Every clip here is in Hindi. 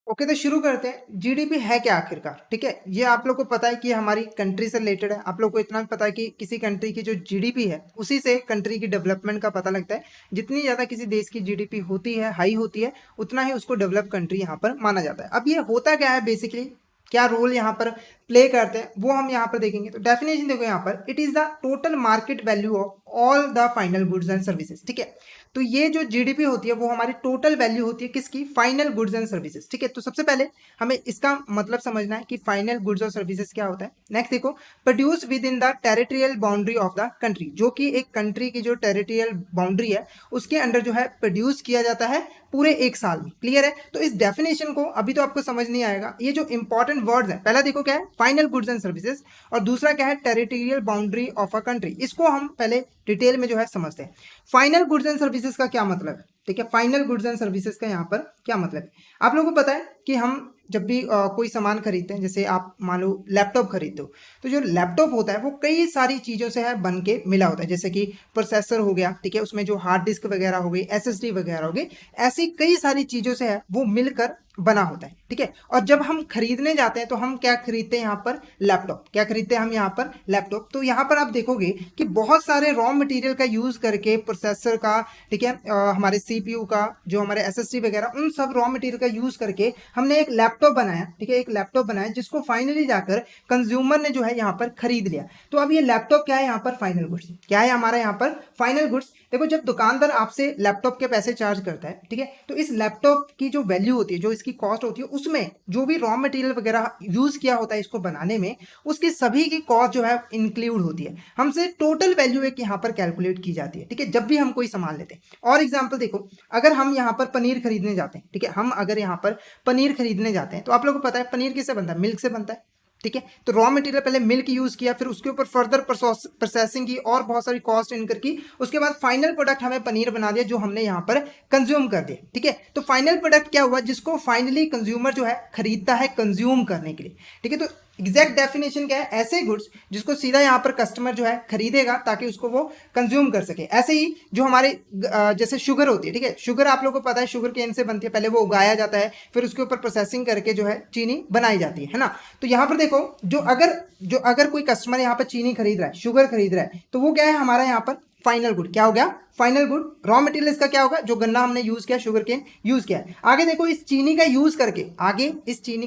ओके, तो शुरू करते हैं। जीडीपी है क्या आखिरकार? ठीक है, ये आप लोग को पता है कि हमारी कंट्री से रिलेटेड है। आप लोग को इतना भी पता है कि किसी कंट्री की जो जीडीपी है उसी से कंट्री की डेवलपमेंट का पता लगता है। जितनी ज़्यादा किसी देश की जीडीपी होती है, हाई होती है, उतना ही उसको डेवलप कंट्री यहाँ पर माना जाता है। अब ये होता क्या है बेसिकली, क्या रोल यहाँ पर प्ले करते हैं वो हम यहाँ पर देखेंगे। तो डेफिनेशन देखो यहाँ पर, it is the total market value of all the final goods and services. ठीक है, तो ये जो जीडीपी होती है वो हमारी टोटल वैल्यू होती है किसकी? Final goods and services. ठीक है, तो सबसे पहले हमें इसका मतलब समझना है कि फाइनल गुड्स और सर्विसेज क्या होता है। नेक्स्ट देखो, produce with in the territorial boundary of the country, जो कि एक कंट्री की जो टेरिटोरियल बाउंड्री है उसके अंडर जो है प्रोड्यूस किया जाता है पूरे एक साल में। क्लियर है? तो इस डेफिनेशन को अभी तो आपको समझ नहीं आएगा। ये जो इंपॉर्टेंट वर्ड्स है, पहला देखो क्या है, फाइनल गुड्स एंड सर्विसेज, और दूसरा क्या है, territorial boundary of a country. इसको हम पहले डिटेल में जो है समझते हैं। फाइनल गुड्स एंड सर्विसेज का क्या मतलब है? ठीक है, फाइनल गुड्स एंड सर्विसेज का यहाँ पर क्या मतलब है? आप लोगों को पता है कि हम जब भी कोई सामान खरीदते हैं, जैसे आप मान लो लैपटॉप खरीदते हो, तो जो लैपटॉप होता है वो कई सारी चीज़ों से है बन के मिला होता है। जैसे कि प्रोसेसर हो गया, ठीक है, उसमें जो हार्ड डिस्क वगैरह हो गई, एसएसडी वगैरह हो गई, ऐसी कई सारी चीज़ों से है वो मिलकर बना होता है। ठीक है, और जब हम खरीदने जाते हैं तो हम क्या खरीदते हैं यहाँ पर? लैपटॉप। क्या खरीदते हैं हम यहाँ पर? लैपटॉप। तो यहाँ पर आप देखोगे कि बहुत सारे रॉ मटेरियल का यूज़ करके, प्रोसेसर का, ठीक है, हमारे सीपीयू का, जो हमारे एसएसडी वगैरह, उन सब रॉ मटेरियल का यूज़ करके हमने एक लैपटॉप बनाया। ठीक है, एक लैपटॉप बनाया जिसको फाइनली जाकर कंज्यूमर ने जो है यहाँ पर खरीद लिया। तो अब ये लैपटॉप क्या है यहाँ पर? Final goods. क्या है हमारा यहाँ पर? Final goods. देखो, जब दुकानदार आपसे लैपटॉप के पैसे चार्ज करता है, ठीक है, तो इस लैपटॉप की जो वैल्यू होती है, जो इसकी कॉस्ट होती है, उसमें जो भी रॉ मटेरियल वगैरह यूज किया होता है इसको बनाने में, उसकी सभी की कॉस्ट जो है इंक्लूड होती है। हमसे टोटल वैल्यू एक यहाँ पर कैलकुलेट की जाती है। ठीक है, जब भी हम कोई सामान लेते हैं। और एग्जाम्पल देखो, अगर हम यहाँ पर पनीर खरीदने जाते हैं, ठीक है, हम अगर यहाँ पर पनीर खरीदने जाते हैं तो आप लोगों को पता है पनीर किससे बनता है? मिल्क से बनता है। ठीक है, तो रॉ मटेरियल पहले मिल्क यूज किया, फिर उसके ऊपर फर्दर प्रोसेसिंग की और बहुत सारी कॉस्ट इनकर की, उसके बाद फाइनल प्रोडक्ट हमें पनीर बना दिया जो हमने यहाँ पर कंज्यूम कर दिया। ठीक है, तो फाइनल प्रोडक्ट क्या हुआ? जिसको फाइनली कंज्यूमर जो है खरीदता है कंज्यूम करने के लिए। ठीक है, तो एग्जैक्ट डेफिनेशन क्या है? ऐसे गुड्स जिसको सीधा यहाँ पर कस्टमर जो है खरीदेगा ताकि उसको वो कंज्यूम कर सके। ऐसे ही जो हमारे जैसे शुगर होती है, ठीक है, शुगर आप लोगों को पता है शुगर केन से बनती है, पहले वो उगाया जाता है, फिर उसके ऊपर प्रोसेसिंग करके जो है चीनी बनाई जाती है ना। तो यहाँ पर देखो, जो अगर कोई कस्टमर यहाँ पर चीनी खरीद रहा है, शुगर खरीद रहा है, तो वो क्या है हमारा यहाँ पर? Final good. क्या हो गया? Final good. रॉ मटेरियल इसका क्या होगा? जो गन्ना हमने यूज किया, शुगर केन यूज किया है। आगे देखो, इस चीनी का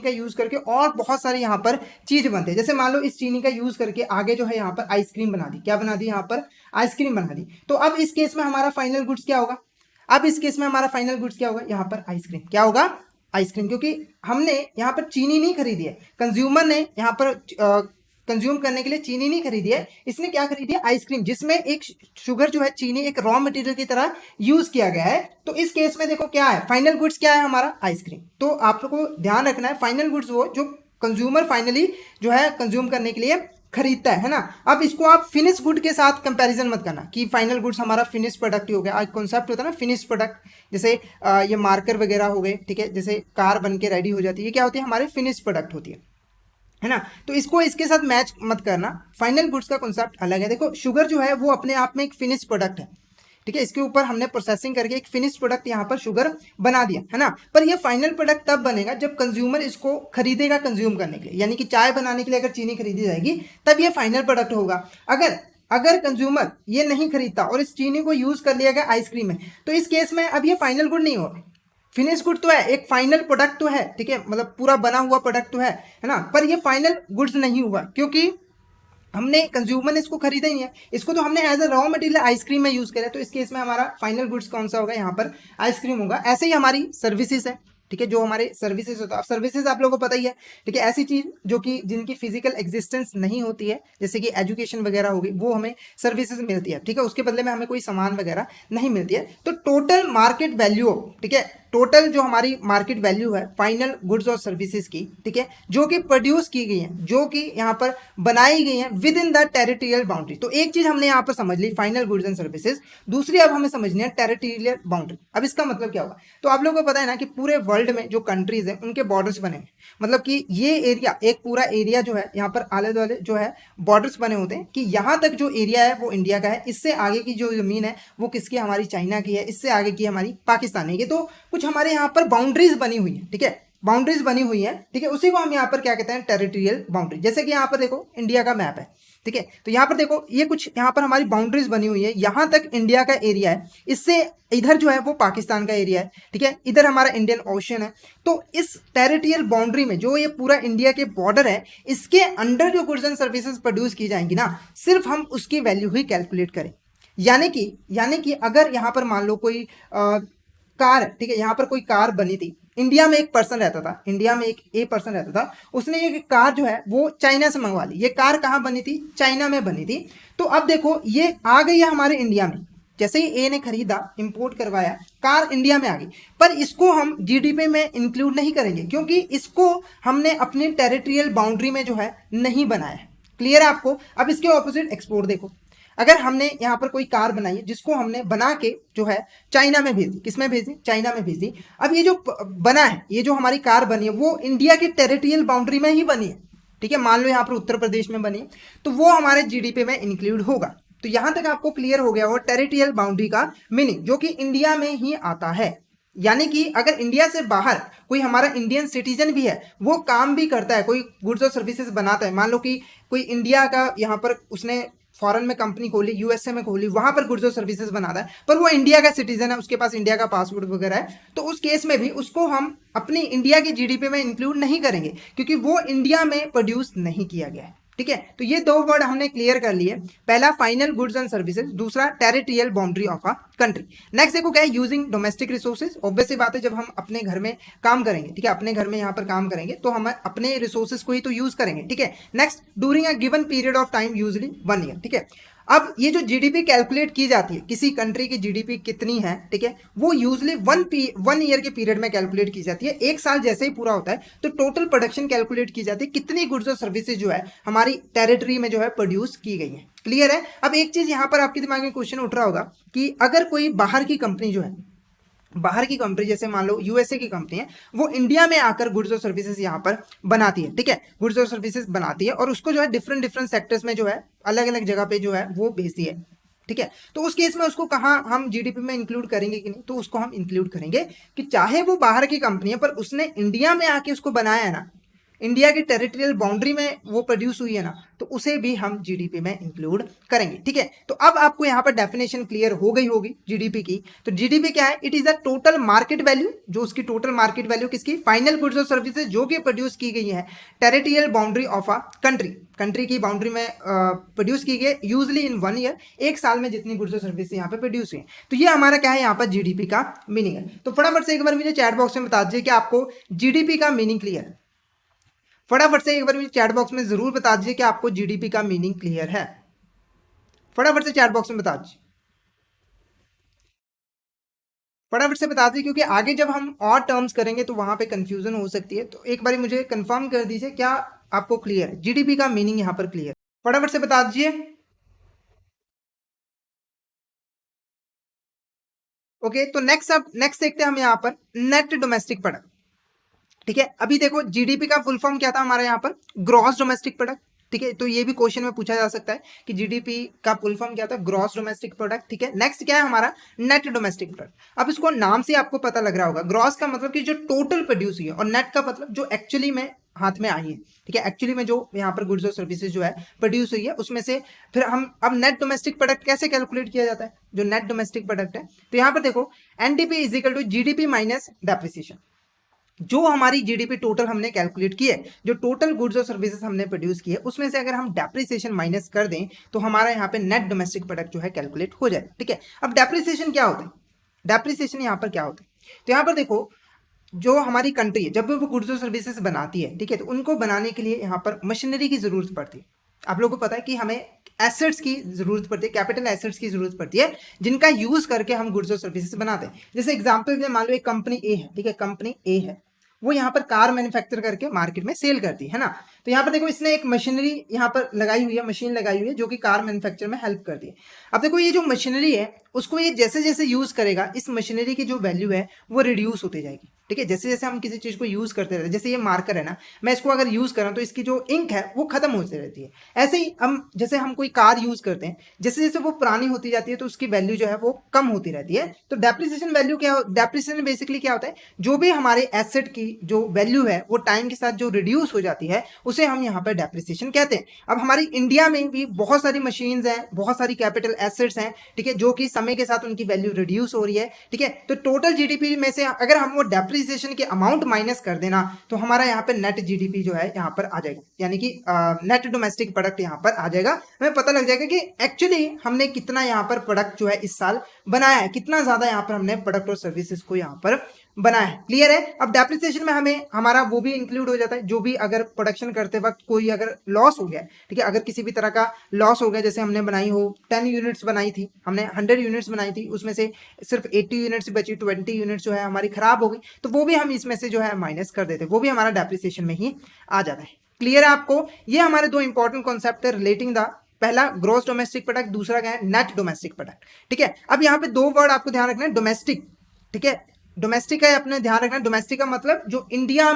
यूज करके और बहुत सारे यहाँ पर चीज बनते हैं। जैसे मान लो इस चीनी का यूज करके आगे जो है यहाँ पर आइसक्रीम बना दी। क्या बना दी? यहाँ पर आइसक्रीम बना दी। तो अब इस केस में हमारा फाइनल गुड्स क्या होगा? अब इस केस में हमारा फाइनल गुड्स क्या होगा? यहाँ पर आइसक्रीम। क्या होगा? आइसक्रीम, क्योंकि हमने यहाँ पर चीनी नहीं खरीदी है, कंज्यूमर ने यहाँ पर कंज्यूम करने के लिए चीनी नहीं खरीदी है, इसने क्या खरीदी है? आइसक्रीम, जिसमें एक शुगर जो है, चीनी एक रॉ मटेरियल की तरह यूज किया गया है। तो इस केस में देखो क्या है? फाइनल गुड्स क्या है हमारा? आइसक्रीम। तो आप लोग को ध्यान रखना है, फाइनल गुड्स वो जो कंज्यूमर फाइनली जो है कंज्यूम करने के लिए खरीदता है ना। अब इसको आप फिनिश गुड के साथ कंपैरिजन मत करना कि फाइनल गुड्स हमारा फिनिश प्रोडक्ट ही हो गया। आज कॉन्सेप्ट होता है ना फिनिश प्रोडक्ट, जैसे ये मार्कर वगैरह हो गए, ठीक है, जैसे कार बन के रेडी हो जाती है, ये क्या होती है? हमारे फिनिश प्रोडक्ट होती है ना। तो इसको इसके साथ मैच मत करना। फाइनल गुड्स का कॉन्सेप्ट अलग है। देखो, शुगर जो है वो अपने आप में एक फिनिश प्रोडक्ट है। ठीक है, इसके ऊपर हमने प्रोसेसिंग करके एक फिनिश प्रोडक्ट यहाँ पर शुगर बना दिया है ना। पर ये फाइनल प्रोडक्ट तब बनेगा जब कंज्यूमर इसको खरीदेगा कंज्यूम करने के लिए। यानी कि चाय बनाने के लिए अगर चीनी खरीदी जाएगी तब ये फाइनल प्रोडक्ट होगा। अगर कंज्यूमर ये नहीं खरीदता और इस चीनी को यूज कर लिया गया आइसक्रीम में, तो इस केस में अब ये फाइनल गुड नहीं होगा। फिनिश गुड तो है, एक फाइनल प्रोडक्ट तो है, ठीक है, मतलब पूरा बना हुआ प्रोडक्ट तो है ना, पर ये फाइनल गुड्स नहीं हुआ क्योंकि हमने कंज्यूमर ने इसको खरीदा ही नहीं है। इसको तो हमने as a raw material ice cream में यूज करा। तो इस केस में हमारा फाइनल गुड्स कौन सा होगा? यहाँ पर आइसक्रीम होगा। ऐसे ही हमारी सर्विसेज है, ठीक है, जो हमारे सर्विसेज होता है। सर्विसेज आप लोगों को पता ही है, ठीक है, ऐसी चीज जो कि जिनकी फिजिकल एग्जिस्टेंस नहीं होती है, जैसे कि एजुकेशन वगैरह होगी, वो हमें सर्विसेज मिलती है। ठीक है, उसके बदले में हमें कोई सामान वगैरह नहीं मिलती है। तो टोटल मार्केट वैल्यू, ठीक है, टोटल जो हमारी मार्केट वैल्यू है फाइनल गुड्स और सर्विसेज की, ठीक है, जो कि प्रोड्यूस की गई हैं, जो कि यहाँ पर बनाई गई हैं with in the territorial boundary. तो एक चीज हमने यहाँ पर समझ ली, फाइनल गुड्स एंड सर्विसेज। दूसरी अब हमें समझनी है टेरिटोरियल बाउंड्री। अब इसका मतलब क्या होगा? तो आप लोगों को पता है ना कि पूरे वर्ल्ड में जो कंट्रीज हैं उनके बॉर्डर्स बने हैं। मतलब कि ये एरिया, एक पूरा एरिया जो है यहाँ पर आले दुआले जो है बॉर्डर्स बने होते हैं कि यहाँ तक जो एरिया है वो इंडिया का है, इससे आगे की जो जमीन है वो किसकी? हमारी चाइना की है, इससे आगे की हमारी पाकिस्तान की। तो कुछ हमारे यहाँ पर बाउंड्रीज बनी हुई है, ठीक है, बाउंड्रीज बनी हुई है, ठीक है, उसी को हम यहाँ पर क्या कहते हैं, टेरिटोरियल बाउंड्री। जैसे कि यहाँ पर देखो इंडिया का मैप है, ठीक है, तो यहाँ पर देखो ये कुछ यहाँ पर हमारी बाउंड्रीज बनी हुई है, यहाँ तक इंडिया का एरिया है, इससे इधर जो है वो पाकिस्तान का एरिया है, ठीक है, इधर हमारा इंडियन ओशन है। तो इस टेरिटोरियल बाउंड्री में जो ये पूरा इंडिया के बॉर्डर है, इसके अंडर जो गुड्स एंड सर्विसेज प्रोड्यूस की जाएंगी ना, सिर्फ हम उसकी वैल्यू ही कैलकुलेट करें। यानी कि अगर यहाँ पर मान लो कोई कार, ठीक है, यहाँ पर कोई कार बनी थी, इंडिया में एक पर्सन रहता था, इंडिया में एक पर्सन रहता था, उसने ये कार जो है वो चाइना से मंगवा ली। ये कार कहाँ बनी थी, चाइना में बनी थी। तो अब देखो ये आ गई है हमारे इंडिया में, जैसे ही ए ने खरीदा, इंपोर्ट करवाया, कार इंडिया में आ गई, पर इसको हम जीडीपी में इंक्लूड नहीं करेंगे, क्योंकि इसको हमने अपनी टेरिटोरियल बाउंड्री में जो है नहीं बनाया। क्लियर है आपको? अब इसके ऑपोजिट एक्सपोर्ट देखो, अगर हमने यहाँ पर कोई कार बनाई है जिसको हमने बना के जो है चाइना में भेज दी, किसमें भेज दी, चाइना में भेज दी। अब ये जो बना है, ये जो हमारी कार बनी है वो इंडिया की टेरिटोरियल बाउंड्री में ही बनी है, ठीक है, मान लो यहाँ पर उत्तर प्रदेश में बनी, तो वो हमारे जीडीपी में इंक्लूड होगा। तो यहां तक आपको क्लियर हो गया वो टेरिटोरियल बाउंड्री का मीनिंग, जो कि इंडिया में ही आता है। यानी कि अगर इंडिया से बाहर कोई हमारा इंडियन सिटीजन भी है, वो काम भी करता है, कोई गुड्स और सर्विसेज बनाता है, मान लो कि कोई इंडिया का यहाँ पर उसने फॉरेन में कंपनी खोली, यूएसए में खोली, वहां पर गुड्स और सर्विसेज बनाता है, पर वो इंडिया का सिटीजन है, उसके पास इंडिया का पासपोर्ट वगैरह है, तो उस केस में भी उसको हम अपनी इंडिया की जीडीपी में इंक्लूड नहीं करेंगे, क्योंकि वो इंडिया में प्रोड्यूस नहीं किया गया है। ठीक है, तो ये दो वर्ड हमने क्लियर कर लिए, पहला फाइनल गुड्स एंड सर्विसेज, दूसरा territorial boundary of a country. Next देखो क्या है, यूजिंग डोमेस्टिक रिसोर्सेज। ऑब्वियस सी बात है, जब हम अपने घर में काम करेंगे, ठीक है, अपने घर में यहाँ पर काम करेंगे, तो हम अपने रिसोर्सेज को ही तो यूज करेंगे। ठीक है, next during a given period of time, usually 1 year. ठीक है, अब ये जो जीडीपी कैलकुलेट की जाती है, किसी कंट्री की जीडीपी कितनी है, ठीक है, वो यूजली 1 ईयर के पीरियड में कैलकुलेट की जाती है। एक साल जैसे ही पूरा होता है तो टोटल प्रोडक्शन कैलकुलेट की जाती है, कितनी गुड्स और सर्विसेज जो है हमारी टेरिटरी में जो है प्रोड्यूस की गई है। क्लियर है? अब एक चीज यहां पर आपके दिमाग में क्वेश्चन उठ रहा होगा कि अगर कोई बाहर की कंपनी जो है, बाहर की कंपनी जैसे मान लो यूएसए की कंपनी है, वो इंडिया में आकर गुड्स और सर्विसेज यहाँ पर बनाती है, ठीक है, गुड्स और सर्विसेज बनाती है और उसको जो है डिफरेंट डिफरेंट सेक्टर्स में जो है अलग अलग जगह पे जो है वो भेजती है। ठीक है, तो उस केस में उसको कहाँ हम जीडीपी में इंक्लूड करेंगे कि नहीं, तो उसको हम इंक्लूड करेंगे कि चाहे वो बाहर की कंपनी है पर उसने इंडिया में आके उसको बनाया है ना, इंडिया की टेरिटोरियल बाउंड्री में वो प्रोड्यूस हुई है ना, तो उसे भी हम जीडीपी में इंक्लूड करेंगे। ठीक है, तो अब आपको यहाँ पर डेफिनेशन क्लियर हो गई होगी जीडीपी की। तो जीडीपी क्या है? It is a total market value, जो उसकी टोटल मार्केट वैल्यू किसकी, फाइनल गुड्स और सर्विसेज जो कि प्रोड्यूस की गई है territorial boundary of a country, country की बाउंड्री में प्रोड्यूस की गई, यूजली इन 1 ईयर, एक साल में जितनी गुड्स और सर्विसेज यहाँ पे प्रोड्यूस हुई। तो ये हमारा क्या है यहाँ पर जीडीपी का मीनिंग है। तो फटाफट से एक बार मुझे चैट बॉक्स में बता दीजिए कि आपको जीडीपी का मीनिंग क्लियर है। फटाफट से एक बार मुझे चैट बॉक्स में जरूर बता दीजिए कि आपको जीडीपी का मीनिंग क्लियर है। फटाफट से चैट बॉक्स में बता दीजिए, फटाफट से बता दीजिए, क्योंकि आगे जब हम और टर्म्स करेंगे तो वहां पे कंफ्यूजन हो सकती है। तो एक बार मुझे कंफर्म कर दीजिए क्या आपको क्लियर है, जीडीपी का मीनिंग यहां पर क्लियर, फटाफट से बता दीजिए। ओके, तो नेक्स्ट देखते हैं हम यहाँ पर नेट डोमेस्टिक प्रोडक्ट। ठीक है, अभी देखो जीडीपी का फुल फॉर्म क्या था हमारे यहाँ पर, ग्रॉस डोमेस्टिक प्रोडक्ट। ठीक है, तो ये भी क्वेश्चन में पूछा जा सकता है कि जीडीपी का फुल फॉर्म क्या था, ग्रॉस डोमेस्टिक प्रोडक्ट। ठीक है, नेक्स्ट क्या है हमारा, नेट डोमेस्टिक प्रोडक्ट। अब इसको नाम से आपको पता लग रहा होगा, ग्रॉस का मतलब कि जो टोटल प्रोड्यूस हुई है, और नेट का मतलब जो एक्चुअली में हाथ में आई है। ठीक है, एक्चुअली में जो यहाँ पर गुड्स और सर्विसेज जो है प्रोड्यूस हुई है उसमें से फिर हम अब नेट डोमेस्टिक प्रोडक्ट कैसे कैलकुलेट किया जाता है, जो नेट डोमेस्टिक प्रोडक्ट है, तो यहाँ पर देखो NDP is equal to GDP minus depreciation. जो हमारी जीडीपी टोटल हमने कैलकुलेट की है, जो टोटल गुड्स और सर्विसेज हमने प्रोड्यूस की है, उसमें से अगर हम डेप्रिसिएशन माइनस कर दें तो हमारा यहाँ पे नेट डोमेस्टिक प्रोडक्ट जो है कैलकुलेट हो जाए। ठीक है, अब डेप्रिसिएशन क्या होता है, डेप्रिसिएशन यहाँ पर क्या होता है, तो यहाँ पर देखो जो हमारी कंट्री है जब भी वो गुड्स और सर्विसेज बनाती है, ठीक है, तो उनको बनाने के लिए यहाँ पर मशीनरी की जरूरत पड़ती है। आप लोगों को पता है कि हमें एसेट्स की जरूरत पड़ती है, कैपिटल एसेट्स की जरूरत पड़ती है, जिनका यूज करके हम गुड्स और सर्विसेज बनाते हैं। जैसे एग्जांपल में मान लो एक कंपनी ए है, ठीक है, कंपनी ए है, वो यहाँ पर कार मैन्युफैक्चर करके मार्केट में सेल करती है ना, तो यहाँ पर देखो इसने एक मशीनरी यहाँ पर लगाई हुई है, मशीन लगाई हुई है जो कि कार मैन्युफैक्चर में हेल्प करती है। अब देखो ये जो मशीनरी है उसको ये जैसे जैसे यूज करेगा इस मशीनरी की जो वैल्यू है वो रिड्यूस होती जाएगी, ठीक है। जैसे जैसे हम किसी चीज को यूज करते रहते हैं, जैसे ये मार्कर है ना, मैं इसको अगर यूज कर रहा हूं तो इसकी जो इंक है वो खत्म होती रहती है। ऐसे ही जैसे हम कोई कार यूज करते हैं, जैसे जैसे वो पुरानी होती जाती है तो उसकी वैल्यू जो है वो कम होती रहती है। तो डेप्रिसिएशन वैल्यू क्या, डेप्रिसिएशन बेसिकली क्या होता है, जो भी हमारे एसेट की जो वैल्यू है वो टाइम के साथ जो रिड्यूस हो जाती है उसे हम यहाँ पर डेप्रिसिएशन कहते हैं। अब हमारी इंडिया में भी बहुत सारी मशीन्स हैं, बहुत सारी कैपिटल एसेट्स हैं, ठीक है, जो कि समय के साथ उनकी वैल्यू रिड्यूस हो रही है, ठीक है। तो टोटल जीडीपी में से अगर हम वो डेप्रिसिएशन के अमाउंट माइनस कर देना तो हमारा यहाँ पे नेट जीडीपी जो है यहाँ पर आ जाएगा, यानी कि नेट डोमेस्टिक प्रोडक्ट यहाँ पर आ जाएगा। हमें पता लग जाएगा कि एक्चुअली हमने कितना यहाँ पर प्रोडक्ट जो है इस साल बनाया है, कितना ज्यादा यहाँ पर हमने प्रोडक्ट और सर्विसेज को यहाँ पर बनाया है। क्लियर है। अब डेप्रिसिएशन में हमें हमारा वो भी इंक्लूड हो जाता है जो भी अगर प्रोडक्शन करते वक्त कोई अगर लॉस हो गया, ठीक है, अगर किसी भी तरह का लॉस हो गया, जैसे हमने बनाई हो 10 यूनिट्स बनाई थी, हमने 100 यूनिट्स बनाई थी, उसमें से सिर्फ 80 यूनिट्स बची, 20 यूनिट्स जो है हमारी खराब हो गई, तो वो भी हम इसमें से जो है माइनस कर देते हैं, वो भी हमारा डेप्रिसिएशन में ही आ जाता है। क्लियर है आपको। ये हमारे दो इंपॉर्टेंट कॉन्सेप्ट है रिलेटिंग द, पहला ग्रॉस डोमेस्टिक प्रोडक्ट, दूसरा क्या है नेट डोमेस्टिक प्रोडक्ट, ठीक है। अब यहाँ पे दो वर्ड आपको ध्यान रखना है, डोमेस्टिक, ठीक है, डोमेस्टिक का अपने ध्यान रखना, डोमेस्टिक का मतलब जो इंडिया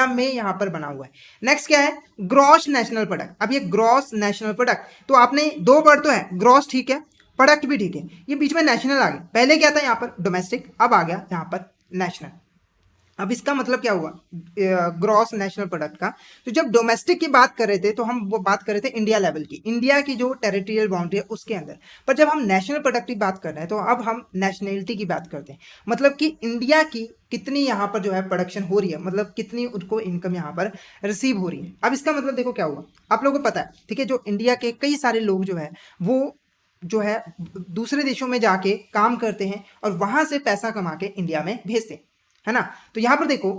में यहां पर बना हुआ है। नेक्स्ट क्या है, ग्रॉस नेशनल प्रोडक्ट। अब ये ग्रॉस नेशनल प्रोडक्ट, तो आपने दो वर्ड तो है, ग्रॉस ठीक है, प्रोडक्ट भी ठीक है, ये बीच में नेशनल आ गया। पहले क्या था यहाँ पर डोमेस्टिक, अब आ गया यहाँ पर नेशनल। अब इसका मतलब क्या हुआ ग्रॉस नेशनल प्रोडक्ट का, तो जब डोमेस्टिक की बात कर रहे थे तो हम वो बात कर रहे थे इंडिया लेवल की, इंडिया की जो टेरिटोरियल बाउंड्री है उसके अंदर, पर जब हम नेशनल प्रोडक्ट की बात कर रहे हैं तो अब हम नेशनलिटी की बात करते हैं, मतलब कि इंडिया की कितनी यहाँ पर जो है प्रोडक्शन हो रही है, मतलब कितनी उनको इनकम यहाँ पर रिसीव हो रही है। अब इसका मतलब देखो क्या हुआ, आप लोगों को पता है, ठीक है, जो इंडिया के कई सारे लोग जो है वो जो है दूसरे देशों में जाके काम करते हैं और वहां से पैसा कमा के इंडिया में भेजते हैं, है ना। तो यहाँ पर देखो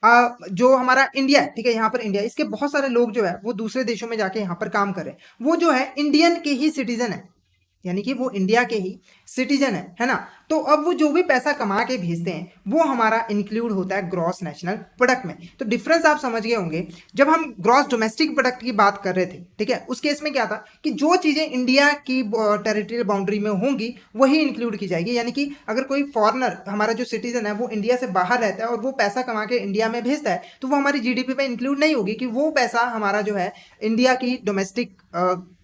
जो हमारा इंडिया है, ठीक है, यहाँ पर इंडिया, इसके बहुत सारे लोग जो है वो दूसरे देशों में जाके यहाँ पर काम कर रहे हैं, वो जो है इंडियन के ही सिटीजन है, यानी कि वो इंडिया के ही सिटीजन है ना। तो अब वो जो भी पैसा कमा के भेजते हैं वो हमारा इंक्लूड होता है ग्रॉस नेशनल प्रोडक्ट में। तो डिफरेंस आप समझ गए होंगे, जब हम ग्रॉस डोमेस्टिक प्रोडक्ट की बात कर रहे थे, ठीक है, उस केस में क्या था कि जो चीजें इंडिया की टेरिटोरियल बाउंड्री में होंगी वही इंक्लूड की जाएगी, यानी कि अगर कोई फॉरनर, हमारा जो सिटीजन है वो इंडिया से बाहर रहता है और वो पैसा कमा के इंडिया में भेजता है, तो वो हमारी जीडीपी में इंक्लूड नहीं होगी, कि वो पैसा हमारा जो है इंडिया की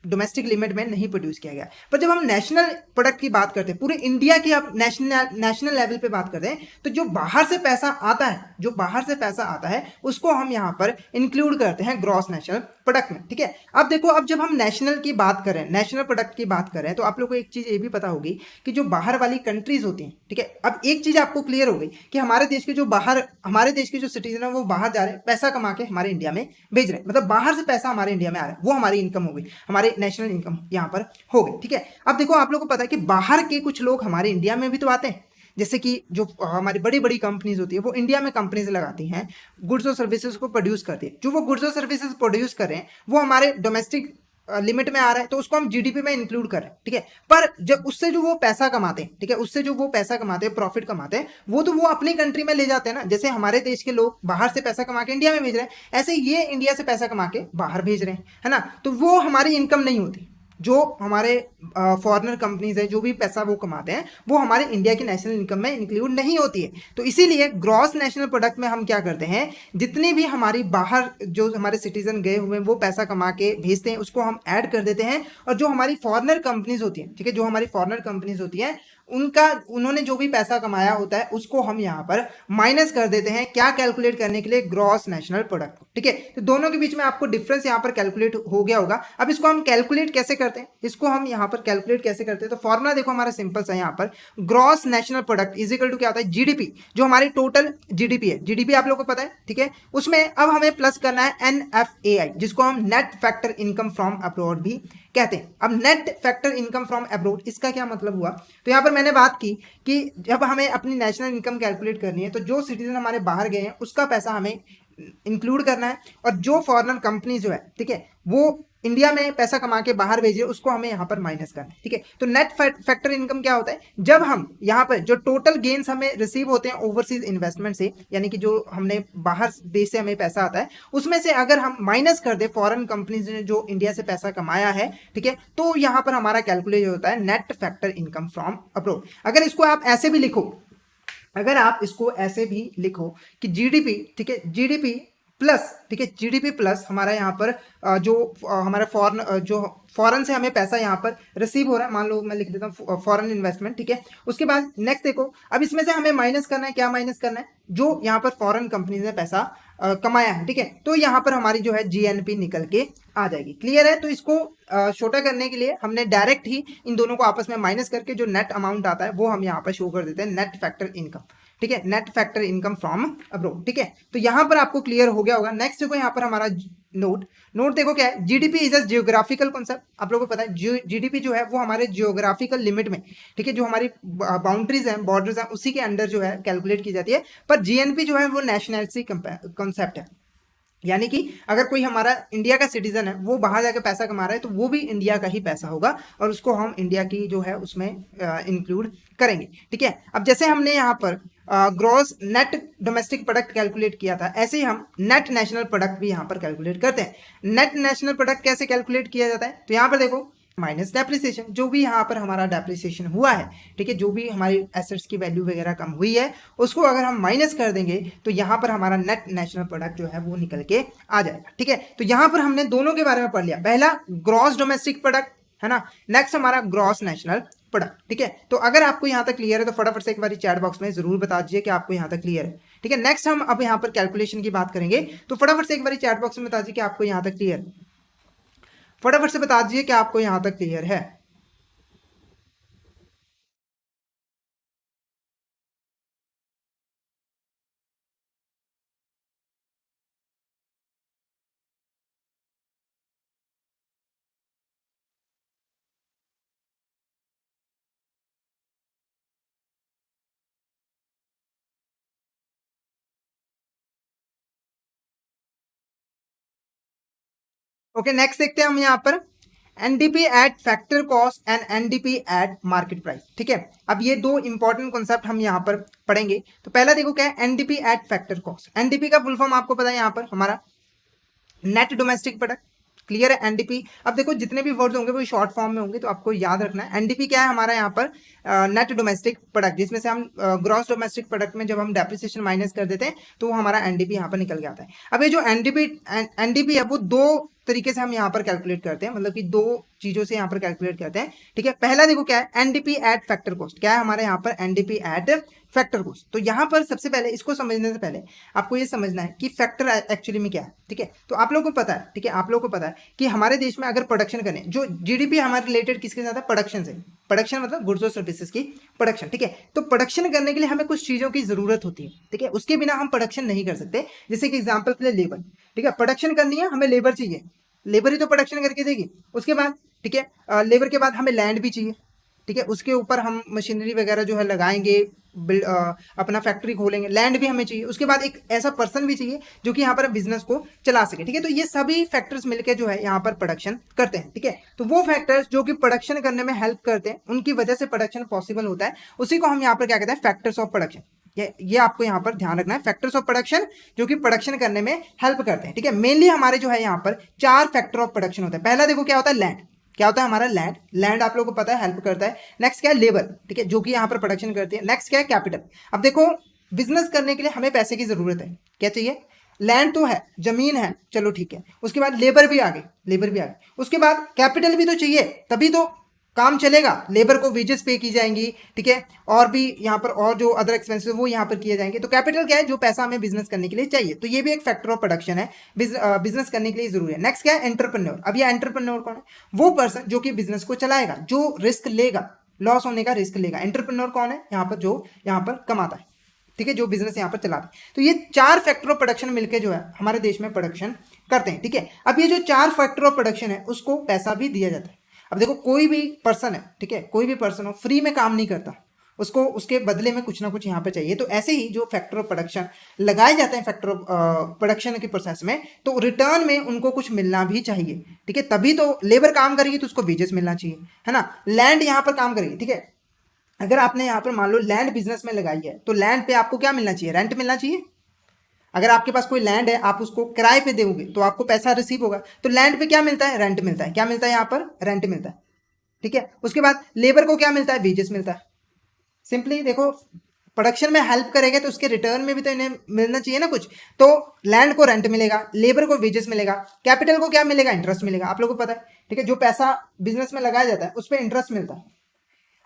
डोमेस्टिक लिमिट में नहीं प्रोड्यूस किया गया। पर जब हम नेशनल प्रोडक्ट की बात करते हैं, पूरे इंडिया की आप नेशनल लेवल पे बात करते हैं, तो जो बाहर से पैसा आता है, जो बाहर से पैसा आता है उसको हम यहाँ पर इंक्लूड करते हैं ग्रॉस नेशनल प्रोडक्ट में, ठीक है। अब देखो, अब जब हम नेशनल की बात करें, नेशनल प्रोडक्ट की बात करें, तो आप लोग को एक चीज ये भी पता होगी कि जो बाहर वाली कंट्रीज होती हैं, ठीक है, अब एक चीज आपको क्लियर हो गई कि हमारे देश के जो सिटीजन है वो बाहर जा रहे हैं, पैसा कमा के हमारे इंडिया में भेज रहे हैं, मतलब बाहर से पैसा हमारे इंडिया में आ रहा है, वो हमारी इनकम हो गई, हमारे नेशनल इनकम यहाँ पर हो गई, ठीक है। अब देखो, आप लोगों को पता है कि बाहर के कुछ लोग हमारे इंडिया में भी तो आते हैं, जैसे कि जो हमारी बड़ी बड़ी कंपनीज होती है वो इंडिया में कंपनीज लगाती हैं, गुड्स और सर्विसेज को प्रोड्यूस करती है, जो वो गुड्स और सर्विसेज प्रोड्यूस कर रहे हैं वो हमारे डोमेस्टिक लिमिट में आ रहा है, तो उसको हम जीडीपी में इंक्लूड कर रहे हैं, ठीक है। पर जब उससे जो वो पैसा कमाते हैं, ठीक है, उससे जो वो पैसा कमाते हैं, प्रॉफिट कमाते हैं, वो तो वो अपनी कंट्री में ले जाते हैं ना, जैसे हमारे देश के लोग बाहर से पैसा कमा के इंडिया में भेज रहे हैं, ऐसे ये इंडिया से पैसा कमा के बाहर भेज रहे हैं, है ना। तो वो हमारी इनकम नहीं होती, जो हमारे फॉरेनर कंपनीज है, जो भी पैसा वो कमाते हैं वो हमारे इंडिया की नेशनल इनकम में इंक्लूड नहीं होती है। तो इसीलिए ग्रॉस नेशनल प्रोडक्ट में हम क्या करते हैं, जितने भी हमारी बाहर जो हमारे सिटीजन गए हुए हैं वो पैसा कमा के भेजते हैं उसको हम ऐड कर देते हैं, और जो हमारी फॉरेनर कंपनीज होती हैं, ठीक है, जो हमारी फॉरेनर कंपनीज होती हैं उन्होंने जो भी पैसा कमाया होता है उसको हम यहाँ पर माइनस कर देते हैं, क्या कैलकुलेट करने के लिए, ग्रॉस नेशनल प्रोडक्ट को, ठीक है। तो दोनों के बीच में आपको डिफरेंस यहाँ पर कैलकुलेट हो गया होगा। अब इसको हम कैलकुलेट कैसे करते हैं, इसको हम यहाँ पर कैलकुलेट कैसे करते हैं, तो फॉर्मूला देखो हमारा सिंपल सा, यहाँ पर gross national product is equal to क्या होता है, जीडीपी, जो हमारी टोटल जीडीपी है, जीडीपी आप लोगों को पता है, ठीक है, उसमें अब हमें प्लस करना है NFAI, जिसको हम net factor income from abroad भी कहते हैं। अब net factor income from abroad, इसका क्या मतलब हुआ, तो यहाँ पर मैंने बात की कि जब हमें अपनी नेशनल इनकम कैलकुलेट करनी है तो जो सिटीजन हमारे बाहर गए हैं उसका पैसा हमें इंक्लूड करना है, और जो फॉरेनर कंपनी जो है, ठीक है, वो इंडिया में पैसा कमा के बाहर भेजे उसको हमें यहाँ पर माइनस करना है, ठीक है। तो नेट फैक्टर इनकम क्या होता है, जब हम यहाँ पर जो टोटल गेन्स हमें रिसीव होते हैं ओवरसीज इन्वेस्टमेंट से, यानी कि जो हमने बाहर देश से हमें पैसा आता है उसमें से अगर हम माइनस कर दे फॉरेन कंपनीज ने जो इंडिया से पैसा कमाया है, ठीक है, तो यहाँ पर हमारा कैलकुलेट होता है net factor income from abroad. अगर इसको आप ऐसे भी लिखो, अगर आप इसको ऐसे भी लिखो कि जीडीपी, ठीक है, जीडीपी प्लस, ठीक है, जीडीपी प्लस हमारा यहाँ पर जो हमारा जो फॉरेन से हमें पैसा यहाँ पर रिसीव हो रहा है, मान लो मैं लिख देता हूँ फॉरेन इन्वेस्टमेंट, ठीक है। उसके बाद नेक्स्ट देखो, अब इसमें से हमें माइनस करना है, क्या माइनस करना है, जो यहाँ पर फॉरेन कंपनीज ने पैसा कमाया है, ठीक है। तो यहाँ पर हमारी जो है जीएनपी निकल के आ जाएगी। क्लियर है। तो इसको छोटा करने के लिए हमने डायरेक्ट ही इन दोनों को आपस में माइनस करके जो नेट अमाउंट आता है वो हम यहाँ पर शो कर देते हैं, नेट फैक्टर इनकम, ठीक है, net factor income from abroad, ठीक है। तो यहाँ पर आपको क्लियर हो गया होगा। नेक्स्ट देखो यहाँ पर हमारा नोट देखो क्या है, GDP is a geographical concept. आप लोगों को पता है जीडीपी जो है वो हमारे जियोग्राफिकल लिमिट में, ठीक है, जो हमारी बाउंड्रीज हैं, बॉर्डर्स हैं, उसी के अंडर जो है कैलकुलेट की जाती है। पर जीएनपी जो है वो नेशनलिटी कॉन्सेप्ट है, यानी कि अगर कोई हमारा इंडिया का सिटीजन है वो बाहर जाकर पैसा कमा रहा है तो वो भी इंडिया का ही पैसा होगा और उसको हम इंडिया की जो है उसमें इंक्लूड करेंगे, ठीक है। अब जैसे हमने यहाँ पर gross net domestic product calculate किया था, ऐसे ही हम नेट नेशनल प्रोडक्ट भी यहाँ पर कैलकुलेट करते हैं। नेट नेशनल प्रोडक्ट कैसे कैलकुलेट किया जाता है, तो यहाँ पर देखो माइनस डेप्रिसिएशन, जो भी यहाँ पर हमारा डेप्रिसिएशन हुआ है, ठीक है, जो भी हमारी एसेट्स की वैल्यू वगैरह कम हुई है उसको अगर हम माइनस कर देंगे तो यहाँ पर हमारा नेट नेशनल प्रोडक्ट जो है वो निकल के आ जाएगा, ठीक है। तो यहाँ पर हमने दोनों के बारे में पढ़ लिया, पहला ग्रॉस डोमेस्टिक प्रोडक्ट है ना, नेक्स्ट हमारा ग्रॉस नेशनल प्रोडक्ट, ठीक है। तो अगर आपको यहाँ तक क्लियर है तो फटाफट से एक बार चैट बॉक्स में जरूर बता दीजिए कि आपको यहाँ तक क्लियर है, ठीक है। नेक्स्ट हम अब यहाँ पर कैलकुलेशन की बात करेंगे, तो फटाफट से एक बार चैट बॉक्स में बता दीजिए कि आपको यहाँ तक क्लियर है, फटाफट से बता दीजिए कि आपको यहां तक क्लियर है। ओके, नेक्स्ट देखते हैं हम यहाँ पर NDP at factor cost and NDP at market price, ठीक है। अब ये दो इंपॉर्टेंट कॉन्सेप्ट हम यहाँ पर पढ़ेंगे। तो पहला देखो क्या है, NDP at factor cost. NDP का फुल फॉर्म आपको पता है यहाँ पर हमारा नेट डोमेस्टिक प्रोडक्ट, क्लियर है। एनडीपी, अब देखो जितने भी वर्ड्स होंगे वो शॉर्ट फॉर्म में होंगे तो आपको याद रखना है। एनडीपी क्या है हमारा यहाँ पर नेट डोमेस्टिक प्रोडक्ट, जिसमें से हम ग्रॉस डोमेस्टिक प्रोडक्ट में जब हम डेप्रिसिएशन माइनस कर देते हैं तो वो हमारा एनडीपी यहाँ पर निकल के आता है। अब ये जो एनडीपी है वो दो तरीके से हम यहाँ पर कैलकुलेट करते हैं, मतलब कि दो चीजों से यहाँ पर कैलकुलेट करते हैं, ठीक है। पहला देखो क्या है, एनडीपी एट फैक्टर कॉस्ट। क्या है हमारे यहाँ पर एनडीपी एट फैक्टर कॉस्ट। तो यहाँ पर सबसे पहले इसको समझने से पहले आपको ये समझना है कि फैक्टर एक्चुअली में क्या है, ठीक है। तो आप लोगों को पता है, ठीक है, आप लोगों को पता है कि हमारे देश में अगर प्रोडक्शन करें, जो जीडीपी हमारे रिलेटेड किसके साथ है, प्रोडक्शन से। प्रोडक्शन मतलब गुड्स और सर्विसेज की प्रोडक्शन, ठीक है। तो प्रोडक्शन करने के लिए हमें कुछ चीजों की जरूरत होती है, ठीक है, उसके बिना हम प्रोडक्शन नहीं कर सकते। जैसे कि एग्जाम्पल के लिए लेबर, ठीक है, प्रोडक्शन करनी है हमें लेबर चाहिए, लेबर ही तो प्रोडक्शन करके देगी। उसके बाद, ठीक है, लेबर के बाद हमें लैंड भी चाहिए, ठीक है, उसके ऊपर हम मशीनरी वगैरह जो है लगाएंगे, अपना फैक्ट्री खोलेंगे, लैंड भी हमें चाहिए। उसके बाद एक ऐसा पर्सन भी चाहिए जो कि यहाँ पर बिजनेस को चला सके, ठीक है। तो ये सभी फैक्टर्स मिलकर जो है यहाँ पर प्रोडक्शन करते हैं, ठीक है। तो वो फैक्टर्स जो कि प्रोडक्शन करने में हेल्प करते हैं, उनकी वजह से प्रोडक्शन पॉसिबल होता है, उसी को हम यहाँ पर क्या कहते हैं, फैक्टर्स ऑफ प्रोडक्शन। ये आपको यहाँ पर ध्यान रखना है, फैक्टर्स ऑफ प्रोडक्शन जो कि प्रोडक्शन करने में हेल्प करते हैं, ठीक है। मेनली हमारे जो है यहाँ पर 4 फैक्टर ऑफ प्रोडक्शन होता है। पहला देखो क्या होता है, लैंड। क्या होता है हमारा लैंड, लैंड आप लोगों को पता है हेल्प करता है। नेक्स्ट क्या है, लेबर, ठीक है, जो कि यहाँ पर प्रोडक्शन करती है। नेक्स्ट क्या है, कैपिटल। अब देखो बिजनेस करने के लिए हमें पैसे की जरूरत है, क्या चाहिए, लैंड तो है, जमीन है, चलो ठीक है। उसके बाद लेबर भी आ गई, लेबर भी आ गई। उसके बाद कैपिटल भी तो चाहिए, तभी तो काम चलेगा। लेबर को वेजेस पे की जाएंगी, ठीक है, और भी यहाँ पर और जो अदर एक्सपेंसेस वो यहाँ पर किए जाएंगे। तो कैपिटल क्या है, जो पैसा हमें बिजनेस करने के लिए चाहिए। तो ये भी एक फैक्टर ऑफ प्रोडक्शन है, बिजनेस करने के लिए जरूरी है। नेक्स्ट क्या है, एंटरप्रेन्योर। अब ये एंटरप्रेन्योर कौन है, वो पर्सन जो कि बिजनेस को चलाएगा, जो रिस्क लेगा, लॉस होने का रिस्क लेगा। एंटरप्रेन्योर कौन है, यहाँ पर जो यहाँ पर कमाता है, ठीक है, जो बिजनेस यहाँ पर चलाता है। तो ये 4 फैक्टर ऑफ प्रोडक्शन मिलकर जो है हमारे देश में प्रोडक्शन करते हैं, ठीक है। अब ये जो 4 फैक्टर ऑफ प्रोडक्शन है उसको पैसा भी दिया जाता है। अब देखो कोई भी पर्सन है, ठीक है, कोई भी पर्सन हो फ्री में काम नहीं करता, उसको उसके बदले में कुछ ना कुछ यहाँ पे चाहिए। तो ऐसे ही जो फैक्टर ऑफ प्रोडक्शन लगाए जाते हैं फैक्टर ऑफ प्रोडक्शन के प्रोसेस में, तो रिटर्न में उनको कुछ मिलना भी चाहिए, ठीक है। तभी तो लेबर काम करेगी तो उसको वेजेस मिलना चाहिए, है ना। लैंड यहाँ पर काम करेगी, ठीक है। अगर आपने यहाँ पर मान लो लैंड बिजनेस में लगाई है तो लैंड पे आपको क्या मिलना चाहिए, रेंट मिलना चाहिए। अगर आपके पास कोई लैंड है, आप उसको किराए पे दोगे तो आपको पैसा रिसीव होगा। तो लैंड पे क्या मिलता है, रेंट मिलता है। क्या मिलता है यहाँ पर, रेंट मिलता है, ठीक है। उसके बाद लेबर को क्या मिलता है, वेजेस मिलता है। सिंपली देखो, प्रोडक्शन में हेल्प करेंगे तो उसके रिटर्न में भी तो इन्हें मिलना चाहिए ना कुछ। तो लैंड को रेंट मिलेगा, लेबर को वेजेस मिलेगा, कैपिटल को क्या मिलेगा, इंटरेस्ट मिलेगा। आप लोगों को पता है, ठीक है। जो पैसा बिजनेस में लगाया जाता है उस पर इंटरेस्ट मिलता है।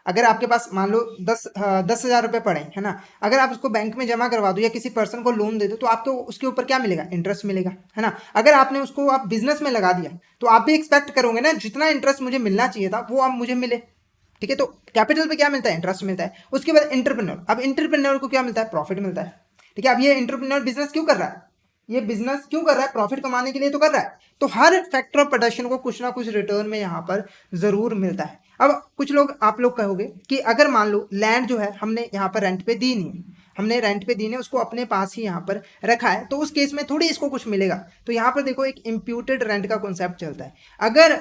अगर आपके पास मान लो 10,000 रुपये पड़े, है ना। अगर आप उसको बैंक में जमा करवा दो या किसी पर्सन को लोन दे दो तो आपको उसके ऊपर क्या मिलेगा, इंटरेस्ट मिलेगा, है ना। अगर आपने उसको आप बिजनेस में लगा दिया तो आप भी एक्सपेक्ट करोगे ना, जितना इंटरेस्ट मुझे मिलना चाहिए था वो अब मुझे मिले, ठीक है। तो कैपिटल पे क्या मिलता है, इंटरेस्ट मिलता है। उसके बाद इंटरप्रेन्योर, अब इंटरप्रेन्योर को क्या मिलता है, प्रॉफिट मिलता है, ठीक है। अब ये इंटरप्रेन्योर बिजनेस क्यों कर रहा है, ये बिजनेस क्यों कर रहा है, प्रॉफिट कमाने के लिए तो कर रहा है। तो हर फैक्टर ऑफ प्रोडक्शन को कुछ ना कुछ रिटर्न में यहाँ पर जरूर मिलता है। अब कुछ लोग, आप लोग कहोगे कि अगर मान लो लैंड जो है हमने यहाँ पर रेंट पे दी नहीं है, हमने रेंट पे दी नहीं, उसको अपने पास ही यहाँ पर रखा है, तो उस केस में थोड़ी इसको कुछ मिलेगा। तो यहाँ पर देखो एक इम्प्यूटेड रेंट का कॉन्सेप्ट चलता है। अगर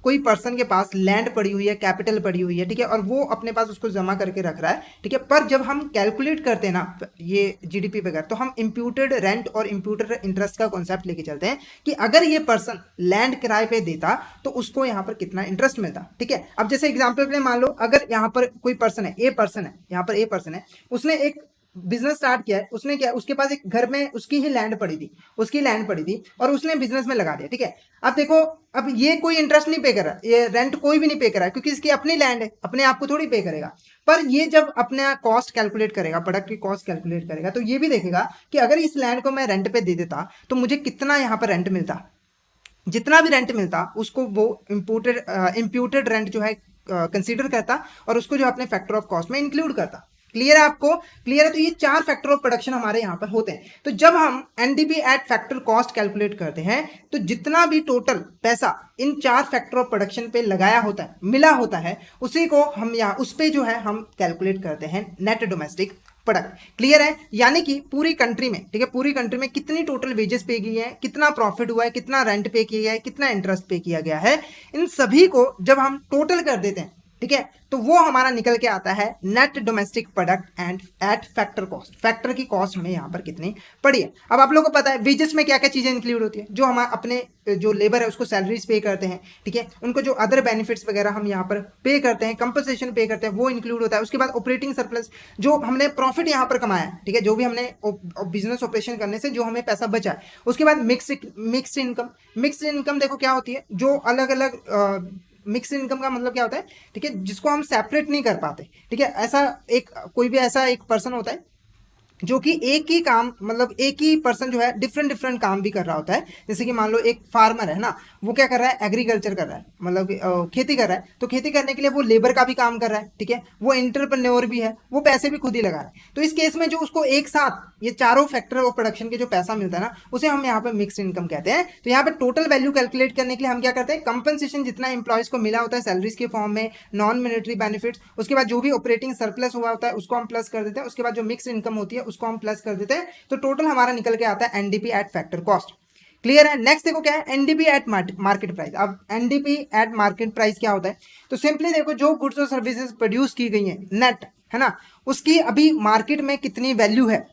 कोई पर्सन के पास लैंड पड़ी हुई है, कैपिटल पड़ी हुई है, ठीक है, और वो अपने पास उसको जमा करके रख रहा है, ठीक है, पर जब हम कैलकुलेट करते हैं ना ये जीडीपी वगैरह, तो हम इम्प्यूटेड रेंट और इम्प्यूटेड इंटरेस्ट का कॉन्सेप्ट लेके चलते हैं कि अगर ये पर्सन लैंड किराए पे देता तो उसको यहाँ पर कितना इंटरेस्ट मिलता, ठीक है। अब जैसे एग्जाम्पल के लिए मान लो, अगर यहाँ पर कोई पर्सन है, ए पर्सन है, यहाँ पर ए पर्सन है, उसने एक बिजनेस स्टार्ट किया है, उसने क्या, उसके पास एक घर में उसकी ही लैंड पड़ी थी, उसकी लैंड पड़ी थी और उसने बिजनेस में लगा दिया, ठीक है। अब देखो, अब ये कोई इंटरेस्ट नहीं पे कर रहा, ये रेंट कोई भी नहीं पे कर रहा है, क्योंकि इसकी अपनी लैंड है, अपने आप को थोड़ी पे करेगा। पर ये जब अपना कॉस्ट कैलकुलेट करेगा, प्रोडक्ट की कॉस्ट कैलकुलेट करेगा, तो ये भी देखेगा कि अगर इस लैंड को मैं रेंट पे दे देता तो मुझे कितना यहाँ पर रेंट मिलता। जितना भी रेंट मिलता उसको वो इम्प्यूटेड रेंट जो है कंसीडर करता और उसको जो अपने फैक्टर ऑफ कॉस्ट में इंक्लूड करता। क्लियर है आपको, क्लियर है। तो ये 4 फैक्टर ऑफ प्रोडक्शन हमारे यहाँ पर होते हैं। तो जब हम NDP at factor cost calculate करते हैं तो जितना भी टोटल पैसा इन 4 फैक्टर ऑफ प्रोडक्शन पे लगाया होता है, मिला होता है, उसी को हम यहाँ उस पे जो है हम कैलकुलेट करते हैं नेट डोमेस्टिक प्रोडक्ट। क्लियर है, यानी कि पूरी कंट्री में, ठीक है, पूरी कंट्री में कितनी टोटल वेजेस पे की है, कितना प्रॉफिट हुआ है, कितना रेंट पे किया गया है, कितना इंटरेस्ट पे किया गया है, इन सभी को जब हम टोटल कर देते हैं, ठीक है, तो वो हमारा निकल के आता है net domestic product and eight factor cost. Factor की कॉस्ट हमें यहाँ पर कितनी पड़ी है। अब आप लोगों को पता है वेजेस में क्या क्या चीजें इंक्लूड होती है, जो हम अपने जो लेबर है उसको सैलरीज पे करते हैं, ठीक है, उनको जो अदर बेनिफिट्स वगैरह हम यहाँ पर पे करते हैं, कंपनसेशन पे करते हैं, वो इंक्लूड होता है। उसके बाद ऑपरेटिंग सरप्लस, जो हमने प्रॉफिट यहाँ पर कमाया है, ठीक है, जो भी हमने बिजनेस ऑपरेशन करने से जो हमें पैसा बचा है। उसके बाद मिक्स्ड इनकम। मिक्स्ड इनकम देखो क्या होती है, जो अलग अलग मिक्स इनकम का मतलब क्या होता है, ठीक है, जिसको हम सेपरेट नहीं कर पाते, ठीक है। ऐसा एक कोई भी ऐसा एक पर्सन होता है जो कि एक ही काम, मतलब एक ही पर्सन जो है डिफरेंट डिफरेंट काम भी कर रहा होता है। जैसे कि मान लो एक फार्मर है ना, वो क्या कर रहा है, एग्रीकल्चर कर रहा है, मतलब खेती कर रहा है, तो खेती करने के लिए वो लेबर का भी काम कर रहा है, ठीक है, वो एंटरप्रेन्योर भी है, वो पैसे भी खुद ही लगा रहा है। तो इस केस में जो उसको एक साथ ये चारों फैक्टर ऑफ प्रोडक्शन के जो पैसा मिलता है ना, उसे हम यहाँ पे मिक्स्ड इनकम कहते हैं। तो यहाँ पे टोटल वैल्यू कैलकुलेट करने के लिए हम क्या करते हैं, कंपनसेशन जितना इंप्लॉयज को मिला होता है सैलरीज के फॉर्म में, नॉन मॉनेटरी बेनिफिट्स, उसके बाद जो भी ऑपरेटिंग सरप्लस हुआ होता है उसको हम प्लस कर देते हैं, उसके बाद जो मिक्स्ड इनकम होती है उसको हम प्लस कर देते हैं। तो टोटल हमारा निकल के आता है NDP at factor cost. Clear है। नेक्स्ट देखो क्या है, एनडीपी एट मार्केट प्राइस। अब एनडीपी एट मार्केट प्राइस क्या होता है, तो सिंपली देखो जो गुड्स और सर्विसेज प्रोड्यूस की गई है नेट, है ना, उसकी अभी मार्केट में कितनी वैल्यू है,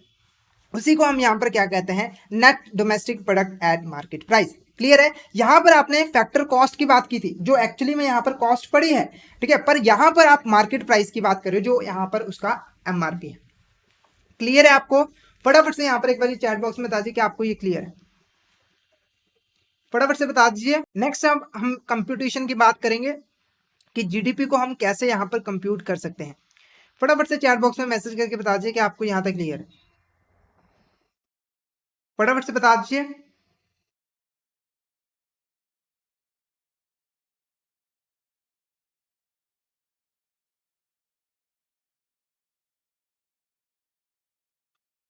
उसी को हम यहां पर क्या कहते हैं, net domestic product at market price. Clear है। यहां पर आपने फैक्टर कॉस्ट की बात की थी, जो एक्चुअली में यहां पर कॉस्ट पड़ी है, ठीक है, पर यहां पर आप मार्केट प्राइस की बात कर रहे हो, जो यहां पर उसका एमआरपी है। क्लियर है आपको। फटाफट से यहां पर एक बार चैट बॉक्स में बता दीजिए कि आपको ये क्लियर है, फटाफट से बता दीजिए। नेक्स्ट अब हम कंप्यूटेशन की बात करेंगे कि जीडीपी को हम कैसे यहां पर कंप्यूट कर सकते हैं। फटाफट से चैट बॉक्स में मैसेज करके बता दीजिए कि आपको यहां तक क्लियर है, फटाफट से बता दीजिए।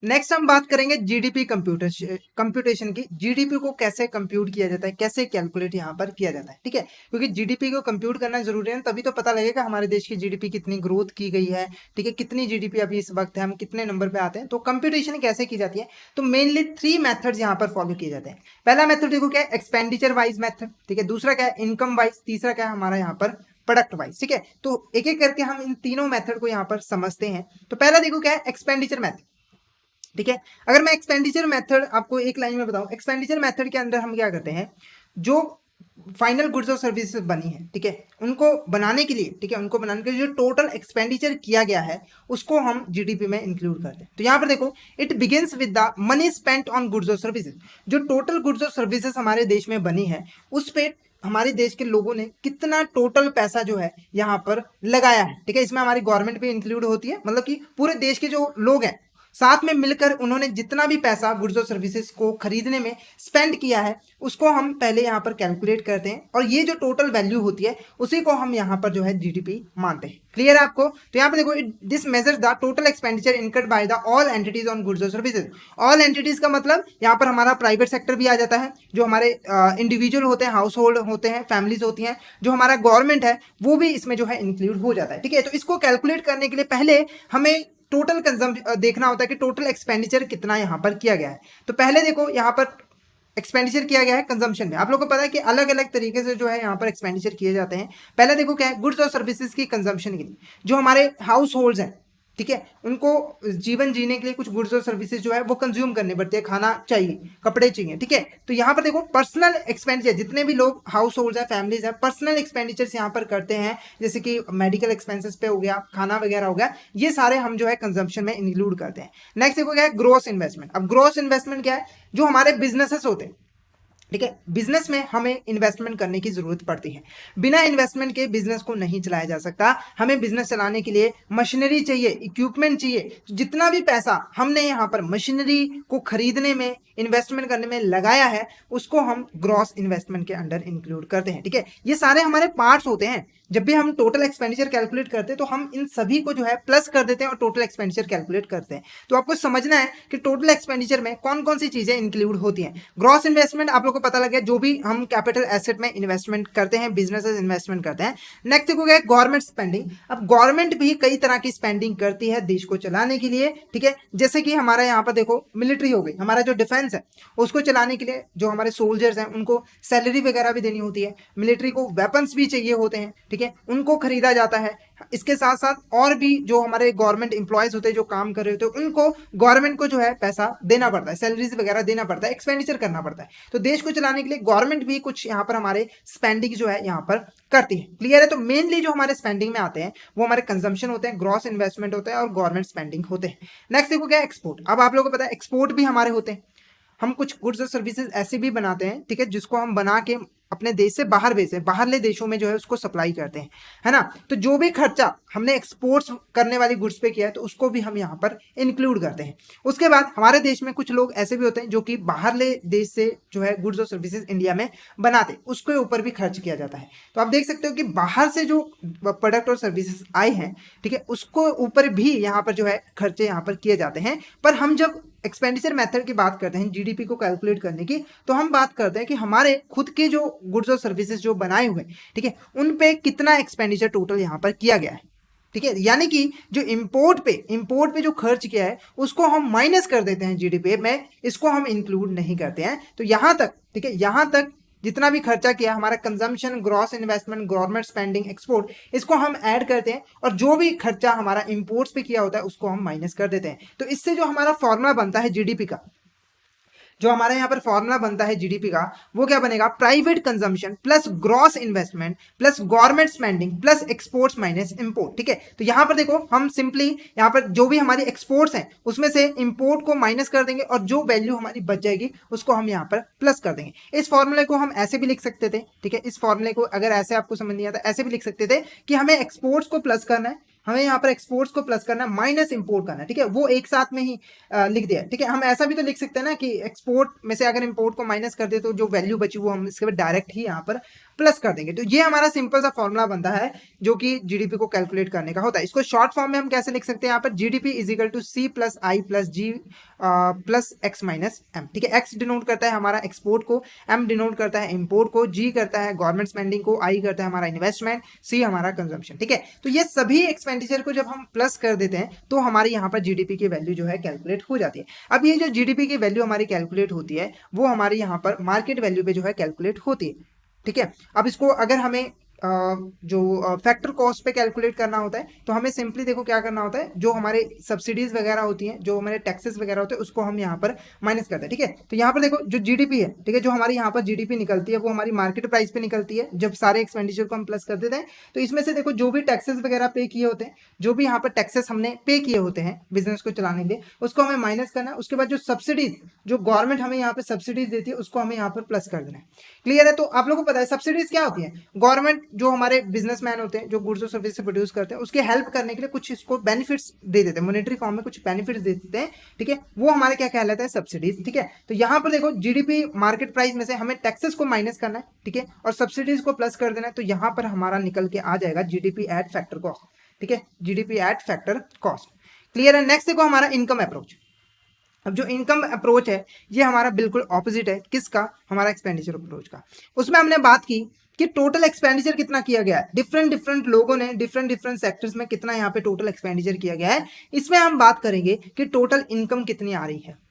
नेक्स्ट हम बात करेंगे जीडीपी कंप्यूटेशन की। जीडीपी को कैसे कंप्यूट किया जाता है, कैसे कैलकुलेट यहाँ पर किया जाता है, ठीक है। क्योंकि जीडीपी को कंप्यूट करना जरूरी है, तभी तो पता लगेगा हमारे देश की जीडीपी कितनी ग्रोथ की गई है, ठीक है, कितनी जीडीपी अभी इस वक्त है, हम कितने नंबर पे आते हैं। तो कंप्यूटेशन कैसे की जाती है, तो मेनली 3 मेथड्स यहाँ पर फॉलो किए जाते हैं। पहला मेथड देखो क्या है, एक्सपेंडिचर वाइज मेथड, ठीक है। दूसरा क्या है, इनकम वाइज। तीसरा क्या है हमारा यहाँ पर, प्रोडक्ट वाइज, ठीक है। तो एक एक करके हम इन तीनों मेथड को यहाँ पर समझते हैं। तो पहला देखो क्या है, एक्सपेंडिचर मेथड, ठीक है। अगर मैं एक्सपेंडिचर मेथड आपको एक लाइन में बताऊं, एक्सपेंडिचर मेथड के अंदर हम क्या करते हैं, जो फाइनल गुड्स और सर्विसेज बनी है, ठीक है, उनको बनाने के लिए, ठीक है, उनको बनाने के लिए जो टोटल एक्सपेंडिचर किया गया है उसको हम जीडीपी में इंक्लूड करते हैं। तो यहाँ पर देखो, it begins with the money spent on goods और सर्विसेज। जो टोटल गुड्स और सर्विसेज हमारे देश में बनी है उस पे हमारे देश के लोगों ने कितना टोटल पैसा जो है यहाँ पर लगाया है, ठीक है। इसमें हमारी गवर्नमेंट भी इंक्लूड होती है, मतलब कि पूरे देश के जो लोग हैं साथ में मिलकर उन्होंने जितना भी पैसा गुड्स और सर्विसेज को खरीदने में स्पेंड किया है उसको हम पहले यहाँ पर कैलकुलेट करते हैं, और ये जो टोटल वैल्यू होती है उसी को हम यहाँ पर जो है जीडीपी मानते हैं। क्लियर है आपको? तो यहाँ पर देखो, this measures the total expenditure incurred by the all entities on goods और सर्विसेज। ऑल एंटिटीज का मतलब यहाँ पर हमारा प्राइवेट सेक्टर भी आ जाता है, जो हमारे इंडिविजुअल होते हैं, हाउस होल्ड होते हैं, फैमिलीज होती हैं, जो हमारा गवर्नमेंट है वो भी इसमें जो है इंक्लूड हो जाता है, ठीक है। तो इसको कैलकुलेट करने के लिए पहले हमें टोटल कंजम्पशन देखना होता है कि टोटल एक्सपेंडिचर कितना यहाँ पर किया गया है। तो पहले देखो यहाँ पर एक्सपेंडिचर किया गया है कंजम्पशन में। आप लोगों को पता है कि अलग अलग तरीके से जो है यहाँ पर एक्सपेंडिचर किए जाते हैं। पहले देखो क्या है, गुड्स और सर्विसेज की कंजम्पशन के लिए जो हमारे हाउस होल्ड्स हैं, ठीक है, उनको जीवन जीने के लिए कुछ गुड्स और सर्विसेज जो है वो कंज्यूम करने पड़ते हैं, खाना चाहिए, कपड़े चाहिए, ठीक है। तो यहाँ पर देखो पर्सनल एक्सपेंडिचर, जितने भी लोग हाउस होल्ड है, फैमिलीज है, पर्सनल एक्सपेंडिचर्स यहाँ पर करते हैं, जैसे कि मेडिकल एक्सपेंसेस पे हो गया, खाना वगैरह हो गया, ये सारे हम जो है कंजम्पशन में इंक्लूड करते हैं। नेक्स्ट देखो क्या है, ग्रॉस इन्वेस्टमेंट। अब ग्रॉस इन्वेस्टमेंट क्या है, जो हमारे बिजनेसेस होते हैं, ठीक है, बिजनेस में हमें इन्वेस्टमेंट करने की जरूरत पड़ती है। बिना इन्वेस्टमेंट के बिजनेस को नहीं चलाया जा सकता। हमें बिजनेस चलाने के लिए मशीनरी चाहिए, इक्विपमेंट चाहिए। तो जितना भी पैसा हमने यहाँ पर मशीनरी को खरीदने में, इन्वेस्टमेंट करने में लगाया है उसको हम ग्रॉस इन्वेस्टमेंट के अंडर इंक्लूड करते हैं, ठीक है। ये सारे हमारे पार्ट्स होते हैं। जब भी हम टोटल एक्सपेंडिचर कैलकुलेट करते हैं तो हम इन सभी को जो है प्लस कर देते हैं और टोटल एक्सपेंडिचर कैलकुलेट करते हैं। तो आपको समझना है कि टोटल एक्सपेंडिचर में कौन कौन सी चीजें इंक्लूड होती हैं। ग्रॉस इन्वेस्टमेंट आप लोगों को पता लग गया, जो भी हम कैपिटल एसेट में इन्वेस्टमेंट करते हैं, बिजनेसेस इन्वेस्टमेंट करते हैं। नेक्स्ट हो गया गवर्नमेंट स्पेंडिंग। अब गवर्नमेंट भी कई तरह की स्पेंडिंग करती है देश को चलाने के लिए, ठीक है। जैसे कि हमारा यहाँ पर देखो मिलिट्री हो गई, हमारा जो डिफेंस है उसको चलाने के लिए जो हमारे सोल्जर्स हैं उनको सैलरी वगैरह भी देनी होती है। मिलिट्री को वेपन्स भी चाहिए होते हैं, ठीक है, उनको खरीदा जाता है। इसके साथ साथ और भी जो हमारे गवर्नमेंट एम्प्लॉयज होते हैं, जो काम कर रहे होते हैं, उनको गवर्नमेंट को जो है पैसा देना पड़ता है, सैलरीज वगैरह देना पड़ता है, एक्सपेंडिचर करना पड़ता है। तो देश को चलाने के लिए गवर्नमेंट भी कुछ यहाँ पर हमारे स्पेंडिंग जो है यहाँ पर करती है। क्लियर है? तो मेनली जो हमारे स्पेंडिंग में आते हैं वो हमारे कंजम्पशन होते हैं, ग्रॉस इन्वेस्टमेंट होता है और गवर्नमेंट स्पेंडिंग होते हैं। नेक्स्ट देखो क्या है, एक्सपोर्ट। अब आप लोगों को पता है एक्सपोर्ट भी हमारे होते हैं। हम कुछ गुड्स और सर्विसेज ऐसे भी बनाते हैं, ठीक है, जिसको हम बना के अपने देश से बाहर भेजते हैं, बाहरले देशों में जो है उसको सप्लाई करते हैं, है ना। तो जो भी खर्चा हमने एक्सपोर्ट्स करने वाली गुड्स पे किया है तो उसको भी हम यहाँ पर इंक्लूड करते हैं। उसके बाद हमारे देश में कुछ लोग ऐसे भी होते हैं जो कि बाहरले देश से जो है गुड्स और सर्विसेज इंडिया में बनाते, उसके ऊपर भी खर्च किया जाता है। तो आप देख सकते हो कि बाहर से जो प्रोडक्ट और सर्विसेज आए हैं, ठीक है, उसको ऊपर भी यहाँ पर जो है खर्चे यहाँ पर किए जाते हैं। पर हम जब एक्सपेंडिचर मेथड की बात करते हैं जीडीपी को कैलकुलेट करने की, तो हम बात करते हैं कि हमारे खुद के जो गुड्स और सर्विसेज जो बनाए हुए, ठीक है, उन पे कितना एक्सपेंडिचर टोटल यहाँ पर किया गया है, ठीक है। यानी कि जो इंपोर्ट पे जो खर्च किया है उसको हम माइनस कर देते हैं जीडीपी में, इसको हम इंक्लूड नहीं करते हैं। तो यहाँ तक, ठीक है, यहाँ तक जितना भी खर्चा किया हमारा consumption, gross investment, government spending, export, इसको हम ऐड करते हैं और जो भी खर्चा हमारा इंपोर्ट्स पे किया होता है उसको हम माइनस कर देते हैं। तो इससे जो हमारा फॉर्मूला बनता है जीडीपी का, जो हमारे यहाँ पर फॉर्मूला बनता है जीडीपी का, वो क्या बनेगा, private consumption plus gross investment plus government spending plus exports minus import, ठीक है। तो यहाँ पर देखो हम सिंपली यहाँ पर जो भी हमारी एक्सपोर्ट्स हैं उसमें से इंपोर्ट को माइनस कर देंगे और जो वैल्यू हमारी बच जाएगी उसको हम यहाँ पर प्लस कर देंगे। इस फॉर्मूले को हम ऐसे भी लिख सकते थे, ठीक है, इस फॉर्मूले को अगर ऐसे आपको समझ नहीं आता ऐसे भी लिख सकते थे कि हमें एक्सपोर्ट्स को प्लस करना है, हमें यहाँ पर एक्सपोर्ट्स को प्लस करना, माइनस इंपोर्ट करना, ठीक है, वो एक साथ में ही लिख दिया, ठीक है। हम ऐसा भी तो लिख सकते हैं ना कि एक्सपोर्ट में से अगर इंपोर्ट को माइनस कर दे तो जो वैल्यू बची वो हम इसके बाद डायरेक्ट ही यहाँ पर प्लस कर देंगे। तो ये हमारा सिंपल सा फॉर्मूला बनता है जो कि जीडीपी को कैलकुलेट करने का होता है। इसको शॉर्ट फॉर्म में हम कैसे लिख सकते हैं, यहाँ पर GDP is equal to C plus I plus G plus X minus M. ठीक है, एक्स डिनोट करता है हमारा एक्सपोर्ट को, एम डिनोट करता है इंपोर्ट को, जी करता है गवर्नमेंट स्पेंडिंग को, आई करता है हमारा इन्वेस्टमेंट, सी हमारा कंजम्पशन। ठीक है, तो ये सभी एक्सपेंडिचर को जब हम प्लस कर देते हैं तो हमारे यहाँ पर जीडीपी की वैल्यू जो है कैलकुलेट हो जाती है। अब ये जो जीडीपी की वैल्यू हमारी कैलकुलेट होती है वो हमारे यहाँ पर मार्केट वैल्यू पे जो है कैलकुलेट होती है। ठीक है, अब इसको अगर हमें जो फैक्टर कॉस्ट पे कैलकुलेट करना होता है तो हमें सिंपली देखो क्या करना होता है, जो हमारे सब्सिडीज वगैरह होती हैं, जो हमारे टैक्सेस वगैरह होते हैं, उसको हम यहाँ पर माइनस करते हैं। ठीक है, तो यहाँ पर देखो जो जीडीपी है, ठीक है, जो हमारी यहाँ पर जीडीपी निकलती है वो हमारी मार्केट प्राइस पे निकलती है जब सारे एक्सपेंडिचर को हम प्लस कर देते हैं। तो इसमें से देखो जो भी टैक्सेस वगैरह पे किए होते हैं, जो भी यहाँ पर टैक्सेस हमने पे किए होते हैं बिजनेस को चलाने के लिए, उसको हमें माइनस करना है। उसके बाद जो सब्सिडीज, जो गवर्नमेंट हमें यहाँ पे सब्सिडीज देती है, उसको हमें यहाँ पर प्लस कर देना है। क्लियर है? तो आप लोगों को पता है सब्सिडीज क्या होती है? गवर्नमेंट जो हमारे बिजनेसमैन होते हैं, जो गुड्स और सर्विस से प्रोड्यूस करते हैं, उसके हेल्प करने के लिए कुछ इसको बेनिफिट्स दे देते हैं, मॉनेटरी फॉर्म में कुछ बेनिफिट्स दे देते हैं। ठीक है, वो हमारे क्या कहलाता है? सब्सिडीज। ठीक है, तो यहाँ पर देखो जीडीपी मार्केट प्राइस में से हमें टैक्सेस को माइनस करना है, ठीक है, और सब्सिडीज को प्लस कर देना है। तो यहाँ पर हमारा निकल के आ जाएगा जीडीपी एट फैक्टर कॉस्ट। ठीक है, GDP at factor cost. Clear है? नेक्स्ट देखो हमारा इनकम अप्रोच। अब जो इनकम अप्रोच है ये हमारा बिल्कुल ऑपोजिट है, किसका? हमारा एक्सपेंडिचर अप्रोच का। उसमें हमने बात की कि टोटल एक्सपेंडिचर कितना किया गया है, डिफरेंट डिफरेंट लोगों ने डिफरेंट डिफरेंट सेक्टर्स में कितना यहाँ पे टोटल एक्सपेंडिचर किया गया है। इसमें हम बात करेंगे कि टोटल इनकम कितनी आ रही है।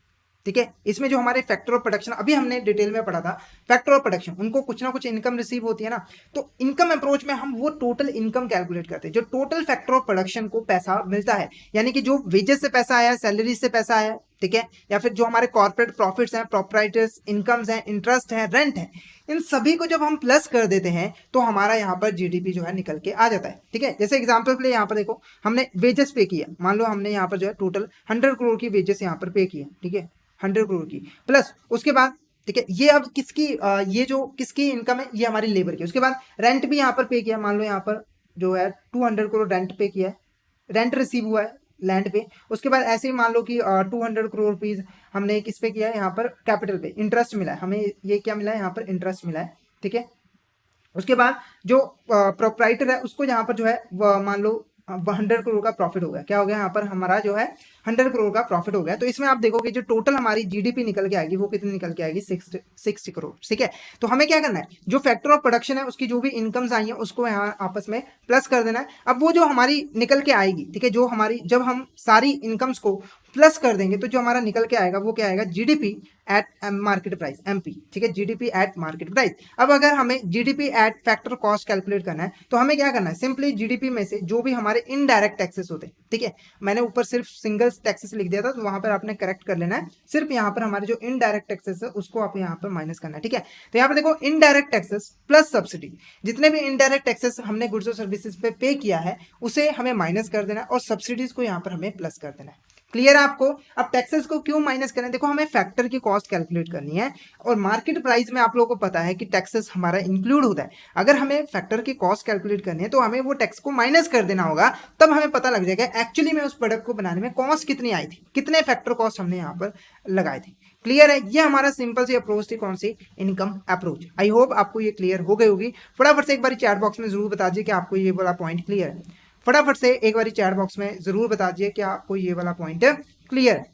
ठीक है, इसमें जो हमारे फैक्टर ऑफ प्रोडक्शन अभी हमने डिटेल में पढ़ा था, फैक्टर ऑफ प्रोडक्शन, उनको कुछ ना कुछ इनकम रिसीव होती है ना। तो इनकम अप्रोच में हम वो टोटल इनकम कैलकुलेट करते हैं जो टोटल फैक्टर ऑफ प्रोडक्शन को पैसा मिलता है, यानी कि जो वेजेस से पैसा आया, सैलरी से पैसा आया, ठीक है, या फिर जो हमारे कॉर्पोरेट प्रॉफिट्स हैं, प्रोप्राइटर्स इनकम्स हैं, इंटरेस्ट है, रेंट है, इन सभी को जब हम प्लस कर देते हैं तो हमारा यहाँ पर जीडीपी जो है निकल के आ जाता है। ठीक है, जैसे एग्जांपल के लिए यहाँ पर देखो हमने वेजेस पे किया, मान लो हमने यहाँ पर जो है टोटल 100 करोड़ की वेजेस यहाँ पर पे किया। ठीक है, 100 करोड़ की प्लस उसके बाद, ठीक है, ये अब किसकी ये जो किसकी इनकम है, ये हमारी लेबर की। उसके बाद रेंट भी यहाँ पर पे किया, मान लो यहाँ पर जो है 200 करोड़ रेंट पे किया है, रेंट रिसीव हुआ है लैंड पे। उसके बाद ऐसे ही मान लो कि 200 करोड़ रुपीज हमने किस पे किया है, यहाँ पर कैपिटल पे इंटरेस्ट मिला है हमें, ये क्या मिला है, यहाँ पर इंटरेस्ट मिला है। ठीक है, उसके बाद जो प्रोप्राइटर है उसको यहाँ पर जो है मान लो 100 करोड़ का प्रॉफिट हो गया। क्या हो गया? यहाँ पर हमारा जो है 100 करोड़ का प्रॉफिट हो गया। तो इसमें आप देखोगे जो टोटल हमारी जीडीपी निकल के आएगी वो कितनी निकल के आएगी? 60 करोड़। ठीक है, तो हमें क्या करना है, जो फैक्टर ऑफ प्रोडक्शन है उसकी जो भी इनकम्स आई है उसको यहाँ आपस में प्लस कर देना है। अब वो जो हमारी निकल के आएगी, ठीक है, जो हमारी जब हम सारी इनकम्स को प्लस कर देंगे तो जो हमारा निकल के आएगा वो क्या आएगा? GDP at market price, MP. ठीक है, जीडीपी एट मार्केट प्राइस। अब अगर हमें GDP at factor cost calculate करना है तो हमें क्या करना है, सिंपली जीडीपी में से जो भी हमारे इनडायरेक्ट टैक्सेस होते हैं, ठीक है, मैंने ऊपर सिर्फ सिंगल टैक्सेस लिख दिया था तो वहां पर आपने करेक्ट कर लेना है, सिर्फ यहाँ पर हमारे जो इनडायरेक्ट टैक्सेस है उसको आप यहाँ पर माइनस करना है। ठीक है, तो यहाँ पर देखो इनडायरेक्ट टैक्सेस प्लस सब्सिडी, जितने भी इनडायरेक्ट टैक्सेस हमने गुड्स और सर्विसेज पे किया है उसे हमें माइनस कर देना है और सब्सिडीज को यहाँ पर हमें प्लस कर देना है। क्लियर है आपको? अब टैक्सेस को क्यों माइनस करें, देखो हमें फैक्टर की कॉस्ट कैलकुलेट करनी है और मार्केट प्राइस में आप लोगों को पता है कि टैक्सेस हमारा इंक्लूड होता है। अगर हमें फैक्टर की कॉस्ट कैलकुलेट करनी है तो हमें वो टैक्स को माइनस कर देना होगा, तब हमें पता लग जाएगा एक्चुअली में उस प्रोडक्ट को बनाने में कॉस्ट कितनी आई थी, कितने फैक्टर कॉस्ट हमने यहाँ पर लगाए थे। क्लियर है? ये हमारा सिंपल सी अप्रोच थी, कौन सी? Income approach. आई होप आपको ये क्लियर हो गई होगी। फटाफट से एक बार चैट बॉक्स में जरूर बता दीजिए कि आपको ये वाला पॉइंट क्लियर है। फटाफट से एक बार चैट बॉक्स में जरूर बता दीजिए कि आपको ये वाला पॉइंट क्लियर है।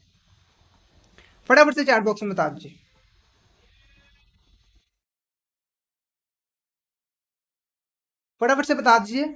फटाफट से चैट बॉक्स में बता दीजिए। फटाफट से बता दीजिए।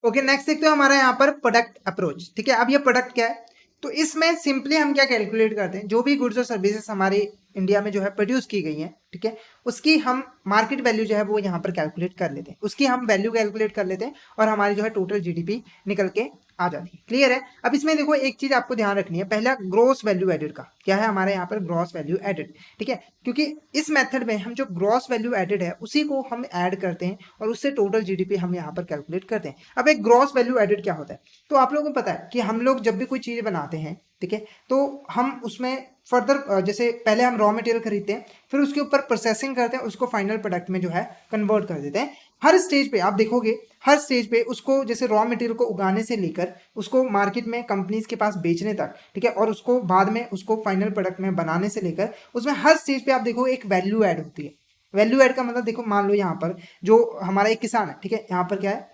ओके, नेक्स्ट देखते हो हमारा यहाँ पर प्रोडक्ट अप्रोच। ठीक है, अब ये प्रोडक्ट क्या है, तो इसमें सिंपली हम क्या कैलकुलेट करते हैं, जो भी गुड्स और सर्विसेज हमारे इंडिया में जो है प्रोड्यूस की गई हैं, ठीक है, उसकी हम मार्केट वैल्यू जो है वो यहाँ पर कैलकुलेट कर लेते हैं, उसकी हम वैल्यू कैलकुलेट कर लेते हैं और हमारी जो है टोटल जीडीपी निकल के आ जाती है। क्लियर है? अब इसमें देखो एक चीज आपको ध्यान रखनी है, पहला ग्रॉस वैल्यू एडेड का क्या है हमारे यहाँ पर? Gross value added. ठीक है, क्योंकि इस मेथड में हम जो ग्रॉस वैल्यू एडेड है उसी को हम ऐड करते हैं और उससे टोटल जीडीपी हम यहाँ पर कैलकुलेट करते हैं। अब एक ग्रॉस वैल्यू एडेड क्या होता है, तो आप लोगों को पता है कि हम लोग जब भी कोई चीज बनाते हैं, ठीक है, तो हम उसमें फर्दर जैसे पहले हम रॉ मटेरियल खरीदते हैं, फिर उसके ऊपर प्रोसेसिंग करते हैं, उसको फाइनल प्रोडक्ट में जो है कन्वर्ट कर देते हैं। हर स्टेज पे आप देखोगे, हर स्टेज पे उसको जैसे रॉ मटेरियल को उगाने से लेकर उसको मार्केट में कंपनीज के पास बेचने तक, ठीक है, और उसको बाद में उसको फाइनल प्रोडक्ट में बनाने से लेकर उसमें हर स्टेज पे आप देखो एक वैल्यू ऐड होती है। वैल्यू ऐड का मतलब देखो, मान लो यहाँ पर जो हमारा एक किसान है, ठीक है, यहाँ पर क्या है,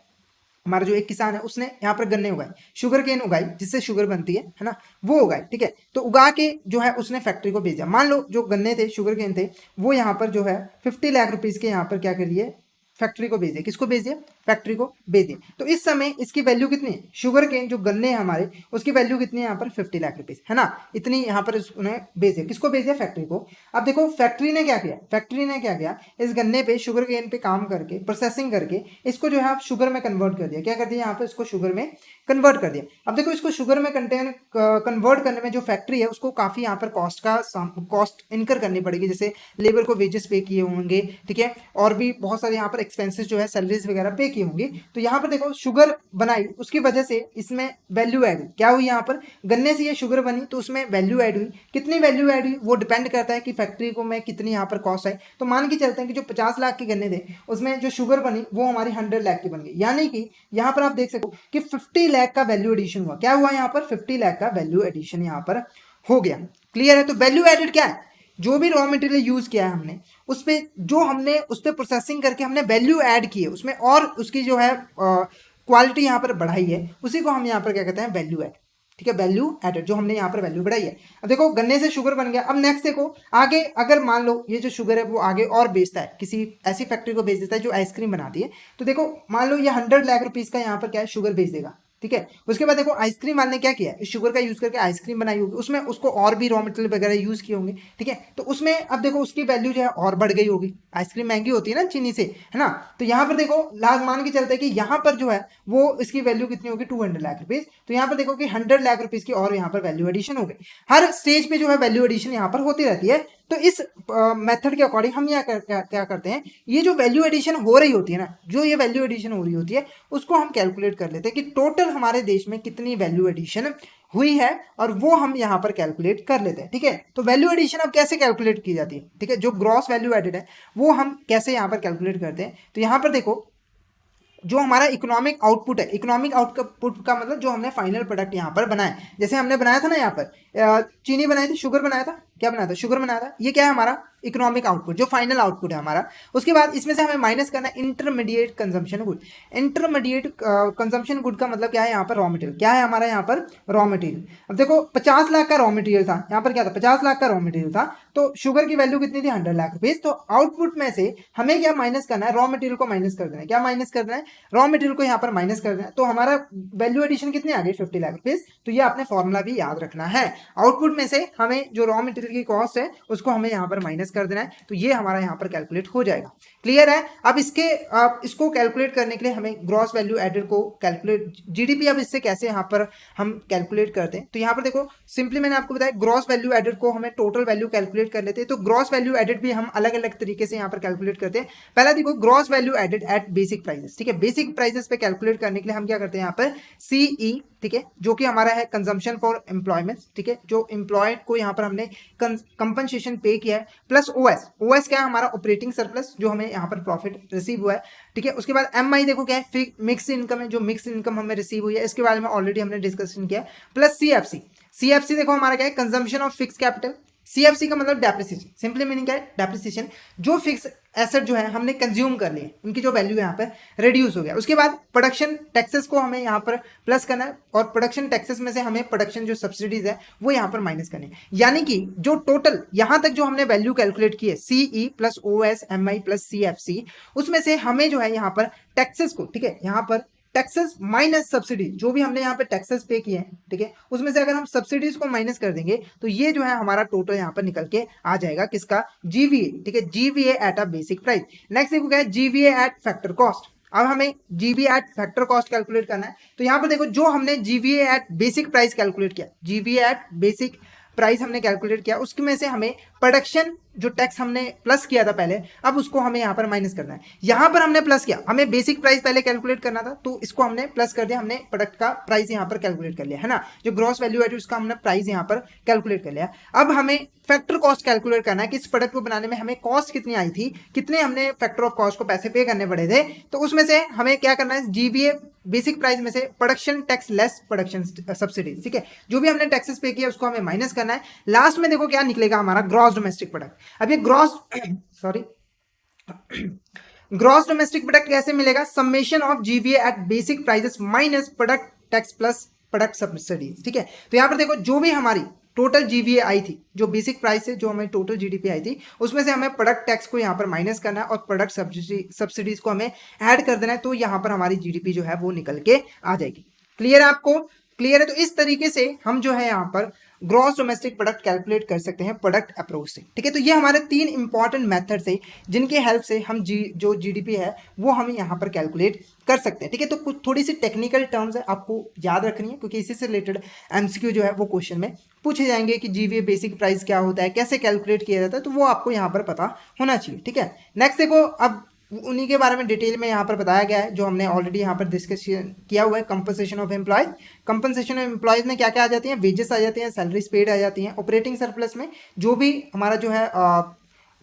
हमारा जो एक किसान है उसने यहाँ पर गन्ने उगाए, शुगर केन उगाई जिससे शुगर बनती है ना, वो उगाए, ठीक है। तो उगा के जो है उसने फैक्ट्री को भेज दिया। मान लो जो गन्ने थे, शुगर केन थे, वो यहाँ पर जो है 50 लाख रुपीज़ के यहाँ पर क्या कर दिए, फैक्ट्री को भेज दिया। किसको भेज दिया? फैक्ट्री को भेज दिया। तो इस समय इसकी वैल्यू कितनी है? शुगर केन जो गन्ने हैं हमारे, उसकी वैल्यू कितनी है यहाँ पर? 50 लाख रुपीज़, है ना। इतनी यहाँ पर उन्हें भेज दिया। किसको भेज दिया? फैक्ट्री को। अब देखो फैक्ट्री ने क्या किया, फैक्ट्री ने क्या किया, इस गन्ने पे, शुगर केन पे काम करके, प्रोसेसिंग करके इसको जो है आप शुगर में कन्वर्ट कर दिया। क्या कर दिया यहाँ पे? इसको शुगर में कन्वर्ट कर दिया। अब देखो इसको शुगर में कन्वर्ट करने में जो फैक्ट्री है उसको काफ़ी यहाँ पर कॉस्ट इनकर करनी पड़ेगी, जैसे लेबर को वेजेस पे किए होंगे, ठीक है, और भी बहुत सारे यहाँ पर एक्सपेंसेस जो है, सैलरीज वगैरह पे की होंगी। तो यहाँ पर देखो शुगर बनाई, उसकी वजह से इसमें वैल्यू ऐड हुई। क्या हुई यहाँ पर? गन्ने से ये शुगर बनी तो उसमें वैल्यू ऐड हुई। कितनी वैल्यू ऐड हुई वो डिपेंड करता है कि फैक्ट्री को में कितनी यहाँ पर कॉस्ट आई। तो मान के चलते हैं कि जो 50 लाख के गन्ने थे उसमें जो शुगर बनी वो हमारी 100 लाख की बन गई। यानी कि यहाँ पर आप देख सको कि 50 लाख का वैल्यू एडिशन हुआ। क्या हुआ यहाँ पर? 50 लाख का वैल्यू एडिशन यहाँ पर हो गया। क्लियर है? तो वैल्यू एडेड क्या है? जो भी रॉ मटेरियल यूज किया है हमने, उस पर जो हमने उस पर प्रोसेसिंग करके हमने वैल्यू ऐड की है उसमें, और उसकी जो है क्वालिटी यहाँ पर बढ़ाई है, उसी को हम यहाँ पर क्या कहते हैं? Value add. ठीक है, वैल्यू एडेड, जो हमने यहाँ पर वैल्यू बढ़ाई है। अब देखो गन्ने से शुगर बन गया। अब नेक्स्ट देखो आगे, अगर मान लो ये जो शुगर है वो आगे और बेचता है, किसी ऐसी फैक्ट्री को बेच देता है जो आइसक्रीम बनाती है, तो देखो मान लो ये 100 लाख रुपीज़ का यहाँ पर क्या है, शुगर बेच देगा, ठीक है। उसके बाद देखो आइसक्रीम वाले ने क्या किया, इस शुगर का यूज करके आइसक्रीम बनाई होगी, उसमें उसको और भी रॉ मटेरियल वगैरह यूज किए होंगे, ठीक है। तो उसमें अब देखो उसकी वैल्यू जो है और बढ़ गई होगी। आइसक्रीम महंगी होती है ना चीनी से, है ना। तो यहाँ पर देखो लास्ट मान के चलते हैं कि यहाँ पर जो है वो इसकी वैल्यू कितनी होगी? 200 लाख रुपीज। तो यहाँ पर देखो कि 100 लाख रुपीज की और यहाँ पर वैल्यू एडिशन हो गई। हर स्टेज पे जो है वैल्यू एडिशन यहाँ पर होती रहती है। तो इस मेथड के अकॉर्डिंग हम यहाँ क्या करते हैं, ये जो वैल्यू एडिशन हो रही होती है ना, जो ये वैल्यू एडिशन हो रही होती है उसको हम कैलकुलेट कर लेते हैं कि टोटल हमारे देश में कितनी वैल्यू एडिशन हुई है, और वो हम यहाँ पर कैलकुलेट कर लेते हैं, ठीक है। तो वैल्यू एडिशन अब कैसे कैलकुलेट की जाती है, ठीक है, जो ग्रॉस वैल्यू एडेड है वो हम कैसे यहाँ पर कैलकुलेट करते हैं। तो यहाँ पर देखो जो हमारा इकोनॉमिक आउटपुट है, इकोनॉमिक आउटपुट का मतलब जो हमने फाइनल प्रोडक्ट यहाँ पर बनाया, जैसे हमने बनाया था ना, यहाँ पर चीनी बनाई थी, शुगर बनाया था, क्या बनाया था? शुगर बनाया था। ये क्या है हमारा इकोनॉमिक आउटपुट, जो फाइनल आउटपुट है हमारा। उसके बाद इसमें से हमें माइनस करना है intermediate consumption good. Intermediate consumption good का मतलब क्या है? यहाँ पर रॉ मटेरियल। क्या है हमारा यहाँ पर? Raw material. अब देखो 50 लाख का रॉ मटेरियल था, यहाँ पर क्या था? 50 लाख का रॉ मटेरियल था। तो शुगर की वैल्यू कितनी थी? 100 लाख रुपीज। तो आउटपुट में से हमें क्या माइनस करना है? रॉ मटेरियल को माइनस कर देना है। क्या माइनस करना है? रॉ मटेरियल को यहाँ पर माइनस कर देना है। तो हमारा वैल्यू एडिशन कितनी आ गई? 50 लाख रुपीज। तो ये आपने फॉर्मूला भी याद रखना है। आउटपुट में से हमें जो रॉ मटेरियल की कॉस्ट है उसको हमें यहाँ पर माइनस कर देना है। तो ये हमारा यहाँ पर कैलकुलेट हो जाएगा। क्लियर है? अब इसको कैलकुलेट करने के लिए हमें ग्रॉस वैल्यू एडेड को कैलकुलेट, जीडीपी, अब इससे कैसे यहाँ पर हम कैलकुलेट करते हैं। तो यहाँ पर देखो सिंपली मैंने आपको बताया ग्रॉस वैल्यू एडेड को हमें टोटल वैल्यू कैलकुलेट कर लेते हैं। तो ग्रॉस वैल्यू एडेड भी हम अलग अलग तरीके से यहाँ पर कैलकुलेट करते हैं। पहला देखो gross value added at basic prices, ठीक है। बेसिक प्राइसेस पे कैलकुलेट करने के लिए हम क्या करते हैं यहाँ पर सीई, ठीक है, जो कि हमारा है कंजम्पशन फॉर एम्प्लॉयमेंट, ठीक है, जो एम्प्लॉयड को यहाँ पर हमने कंपनसेशन पे किया है, प्लस ओएस। ओएस क्या है? हमारा ऑपरेटिंग सरप्लस, जो हमें यहाँ पर प्रॉफिट रिसीव हुआ है, ठीक है। उसके बाद एमआई देखो क्या है? मिक्स इनकम है, जो मिक्स इनकम हमें रिसीव हुई है, इसके बारे में ऑलरेडी हमने डिस्कशन किया है। Plus CFC. सीएफसी देखो हमारा क्या है? Consumption of fix capital. CFC का मतलब डेप्रिसिएशन, सिंपली मीनिंग क्या है? डेप्रिसिएशन। जो फिक्स एसेट जो है हमने कंज्यूम कर लिए, उनकी जो वैल्यू यहाँ पर रिड्यूस हो गया। उसके बाद प्रोडक्शन टैक्सेस को हमें यहाँ पर प्लस करना है, और प्रोडक्शन टैक्सेस में से हमें प्रोडक्शन जो सब्सिडीज है वो यहाँ पर माइनस करनी है। यानी कि जो टोटल यहाँ तक जो हमने वैल्यू कैलकुलेट की है, CE plus OS MI plus CFC, उसमें से हमें जो है यहाँ पर टैक्सेस को, ठीक है, यहाँ पर टैक्सेस माइनस सब्सिडी, जो भी हमने यहाँ पे टैक्सेस पे किए हैं, ठीक है, उसमें से अगर हम सब्सिडीज को माइनस कर देंगे तो ये जो है हमारा टोटल यहाँ पर निकल के आ जाएगा किसका? जीवीए, ठीक है, GVA at a basic price. Next देखो क्या है? GVA eight factor cost. अब हमें GVA eight factor cost calculate करना है। तो यहाँ पर देखो जो हमने GVA eight basic price calculate किया, जीवीए एट बेसिक प्राइस हमने कैलकुलेट किया, उसमें से हमें प्रोडक्शन जो टैक्स हमने प्लस किया था पहले, अब उसको हमें यहाँ पर माइनस करना है। यहाँ पर हमने प्लस किया, हमें बेसिक प्राइस पहले कैलकुलेट करना था, तो इसको हमने प्लस कर दिया, हमने प्रोडक्ट का प्राइस यहाँ पर कैलकुलेट कर लिया है ना, जो ग्रॉस वैल्यू है उसका हमने प्राइस यहाँ पर कैलकुलेट कर लिया। अब हमें फैक्टर कॉस्ट कैलकुलेट करना है कि इस प्रोडक्ट को बनाने में हमें कॉस्ट कितनी आई थी, कितने हमने फैक्टर ऑफ कॉस्ट को पैसे पे करने पड़े थे। तो उसमें से हमें क्या करना है, जीवीए बेसिक प्राइस में से production tax less production subsidies, ठीक है, जो भी हमने टैक्सेस पे किया उसको हमें माइनस करना है। लास्ट में देखो क्या निकलेगा हमारा, ग्रॉस डोमेस्टिक प्रोडक्ट। अब ये gross sorry gross domestic product कैसे मिलेगा, summation of GVA eight basic prices minus product tax plus product subsidies, ठीक है। तो यहाँ पर देखो जो भी हमारी टोटल जीवीए आई थी, जो बेसिक प्राइस से जो हमें टोटल जीडीपी आई थी, उसमें से हमें प्रोडक्ट टैक्स को यहाँ पर माइनस करना है और प्रोडक्ट सब्सिडीज को हमें ऐड कर देना है, तो यहाँ पर हमारी जीडीपी जो है वो निकल के आ जाएगी। क्लियर है आपको, क्लियर है। तो इस तरीके से हम जो है यहाँ पर ग्रॉस डोमेस्टिक प्रोडक्ट कैलकुलेट कर सकते हैं प्रोडक्ट अप्रोच से, ठीक है। तो ये हमारे 3 इंपॉर्टेंट मेथड्स है जिनके हेल्प से हम जो जीडीपी है वो हम यहाँ पर कैलकुलेट कर सकते हैं, ठीक है। तो कुछ थोड़ी सी टेक्निकल टर्म्स है आपको याद रखनी है, क्योंकि इसी से रिलेटेड एमसीक्यू जो है वो क्वेश्चन में पूछे जाएंगे कि जीवीए बेसिक प्राइस क्या होता है, कैसे कैलकुलेट किया जाता है, तो वो आपको यहाँ पर पता होना चाहिए, ठीक है। नेक्स्ट देखो, अब उन्हीं के बारे में डिटेल में यहाँ पर बताया गया है जो हमने ऑलरेडी यहाँ पर डिस्कस किया हुआ है। Compensation of employees, compensation of employees में क्या क्या आ जाती हैं, वेजेस आ जाती हैं, सैलरीज पेड आ जाती हैं, ऑपरेटिंग सरप्लस में जो भी हमारा जो है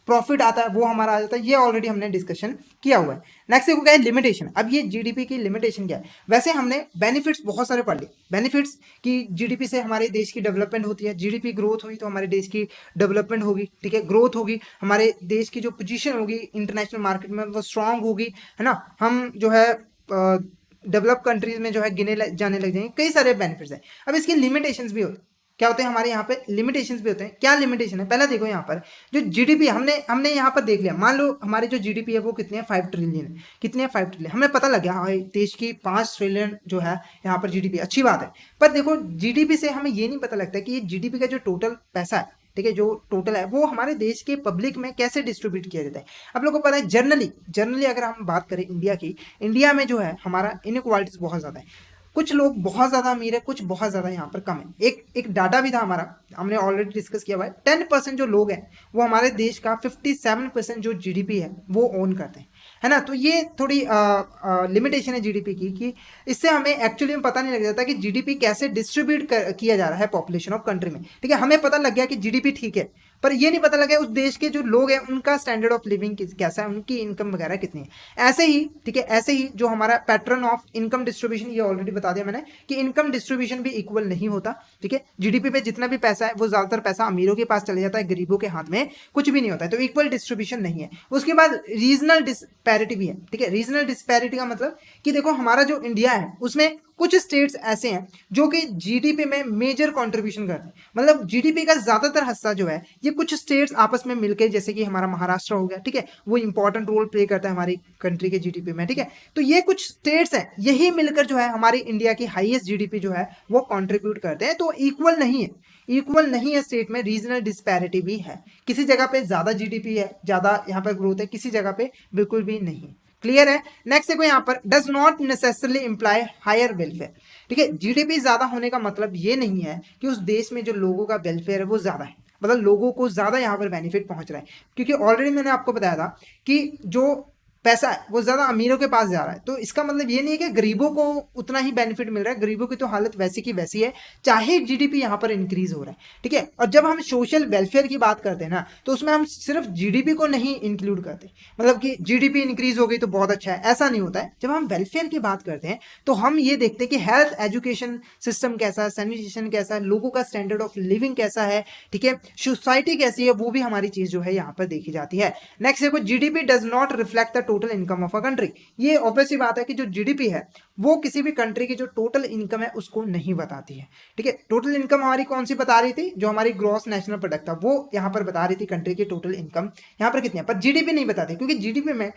प्रॉफिट आता है वो हमारा आ जाता है, ये ऑलरेडी हमने डिस्कशन किया हुआ है। नेक्स्ट देखो क्या है, लिमिटेशन। अब ये जीडीपी की लिमिटेशन क्या है, वैसे हमने बेनिफिट्स बहुत सारे पढ़ लिए, बेनिफिट्स की जीडीपी से हमारे देश की डेवलपमेंट होती है, जीडीपी ग्रोथ हुई तो हमारे देश की डेवलपमेंट होगी, ठीक है, ग्रोथ होगी, हमारे देश की जो पोजीशन होगी इंटरनेशनल मार्केट में वो स्ट्रांग होगी, है ना, हम जो है डेवलप कंट्रीज में जो है जाने लग जाएंगे, कई सारे बेनिफिट्स हैं। अब इसकी लिमिटेशंस भी होते हैं, क्या होते हैं हमारे यहाँ पे लिमिटेशंस भी होते हैं। क्या लिमिटेशन है, पहला देखो यहाँ पर जो जीडीपी हमने यहाँ पर देख लिया, मान लो हमारी जो जीडीपी है वो कितनी है, 5 ट्रिलियन है, कितनी है 5 ट्रिलियन, हमें पता लग गया हाँ देश की 5 ट्रिलियन जो है यहाँ पर जीडीपी, अच्छी बात है। पर देखो जीडीपी से हमें ये नहीं पता लगता कि ये जीडीपी का जो टोटल पैसा है, ठीक है, जो टोटल है वो हमारे देश के पब्लिक में कैसे डिस्ट्रीब्यूट किया जाता है। आप लोगों को पता है जनरली अगर हम बात करें इंडिया की, इंडिया में जो है हमारा इनइक्वालिटीज बहुत ज़्यादा है, कुछ लोग बहुत ज़्यादा अमीर है, कुछ बहुत ज़्यादा यहाँ पर कम है। एक डाटा भी था हमारा, हमने ऑलरेडी डिस्कस किया हुआ है, 10% जो लोग हैं वो हमारे देश का 57% जो जीडीपी है वो ओन करते हैं, है ना। तो ये थोड़ी लिमिटेशन है जीडीपी की, कि इससे हमें एक्चुअली में पता नहीं लग जाता कि जीडीपी कैसे डिस्ट्रीब्यूट किया जा रहा है पॉपुलेशन ऑफ कंट्री में, ठीक है। हमें पता लग गया कि जीडीपी ठीक है, पर ये नहीं पता लगा उस देश के जो लोग हैं उनका स्टैंडर्ड ऑफ लिविंग कैसा है, उनकी इनकम वगैरह कितनी है। ऐसे ही, ठीक है, ऐसे ही जो हमारा पैटर्न ऑफ इनकम डिस्ट्रीब्यूशन, ये ऑलरेडी बता दिया मैंने कि इनकम डिस्ट्रीब्यूशन भी इक्वल नहीं होता, ठीक है। जीडीपी पे जितना भी पैसा है वो ज्यादातर पैसा अमीरों के पास चले जाता है, गरीबों के हाथ में कुछ भी नहीं होता है, तो इक्वल डिस्ट्रीब्यूशन नहीं है। उसके बाद रीजनल डिस्पैरिटी भी है, ठीक है। रीजनल डिस्पैरिटी का मतलब कि देखो हमारा जो इंडिया है उसमें कुछ स्टेट्स ऐसे हैं जो कि जीडीपी में मेजर कंट्रीब्यूशन करते हैं, मतलब जीडीपी का ज्यादातर हिस्सा जो है ये कुछ स्टेट्स आपस में मिलकर, जैसे कि हमारा महाराष्ट्र हो गया, ठीक है, वो इंपॉर्टेंट रोल प्ले करता है हमारी कंट्री के जीडीपी में, ठीक है। तो ये कुछ स्टेट्स हैं, यही मिलकर जो है हमारी इंडिया की हाईएस्ट जीडीपी जो है वो कंट्रीब्यूट करते हैं। तो इक्वल नहीं है स्टेट में, रीजनल डिस्पैरिटी भी है, किसी जगह पे ज्यादा जीडीपी है, ज्यादा यहाँ पर ग्रोथ है, किसी जगह पे बिल्कुल भी नहीं। क्लियर है। नेक्स्ट देखो यहाँ पर does not necessarily imply higher welfare, ठीक है। जीडीपी ज्यादा होने का मतलब ये नहीं है कि उस देश में जो लोगों का वेलफेयर है वो ज्यादा है, मतलब लोगों को ज्यादा यहाँ पर बेनिफिट पहुंच रहा है, क्योंकि ऑलरेडी मैंने आपको बताया था कि जो पैसा है वो ज्यादा अमीरों के पास जा रहा है, तो इसका मतलब ये नहीं है कि गरीबों को उतना ही बेनिफिट मिल रहा है, गरीबों की तो हालत वैसी की वैसी है, चाहे जीडीपी यहाँ पर इंक्रीज हो रहा है, ठीक है। और जब हम सोशल वेलफेयर की बात करते हैं ना, तो उसमें हम सिर्फ जीडीपी को नहीं इंक्लूड करते, मतलब कि जीडीपी इंक्रीज हो गई तो बहुत अच्छा है, ऐसा नहीं होता है। जब हम वेलफेयर की बात करते हैं तो हम ये देखते हैं कि हेल्थ एजुकेशन सिस्टम कैसा है, सैनिटेशन कैसा है, लोगों का स्टैंडर्ड ऑफ लिविंग कैसा है, ठीक है, सोसाइटी कैसी है, वो भी हमारी चीज जो है यहाँ पर देखी जाती है। नेक्स्ट देखो GDP does not reflect the total income of a country, ये ऑब्वियसली बात है कि जो जीडीपी है वो किसी भी कंट्री की जो टोटल इनकम है उसको नहीं बताती है, ठीक है। टोटल इनकम हमारी कौन सी बता रही थी, जो हमारी ग्रॉस नेशनल प्रोडक्ट था वो यहाँ पर बता रही थी कंट्री की टोटल इनकम यहाँ पर कितनी है, पर जीडीपी नहीं बताती, क्योंकि जीडीपी में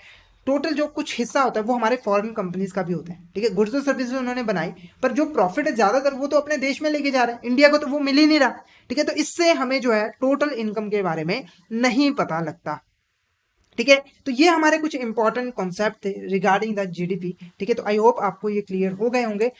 टोटल जो कुछ हिस्सा होता है वो हमारे फॉरेन कंपनीज का भी होता है, ठीक है। गुड्स और सर्विसेज उन्होंने बनाई, पर जो प्रॉफिट है ज्यादातर वो तो अपने देश में लेके जा रहे हैं, इंडिया को तो वो मिल ही नहीं रहा, ठीक है। तो इससे हमें जो है टोटल इनकम के बारे में नहीं पता लगता, ठीक है। तो ये हमारे कुछ इंपॉर्टेंट कॉन्सेप्ट थे रिगार्डिंग द जीडीपी, ठीक है। तो आई होप आपको ये क्लियर हो गए होंगे।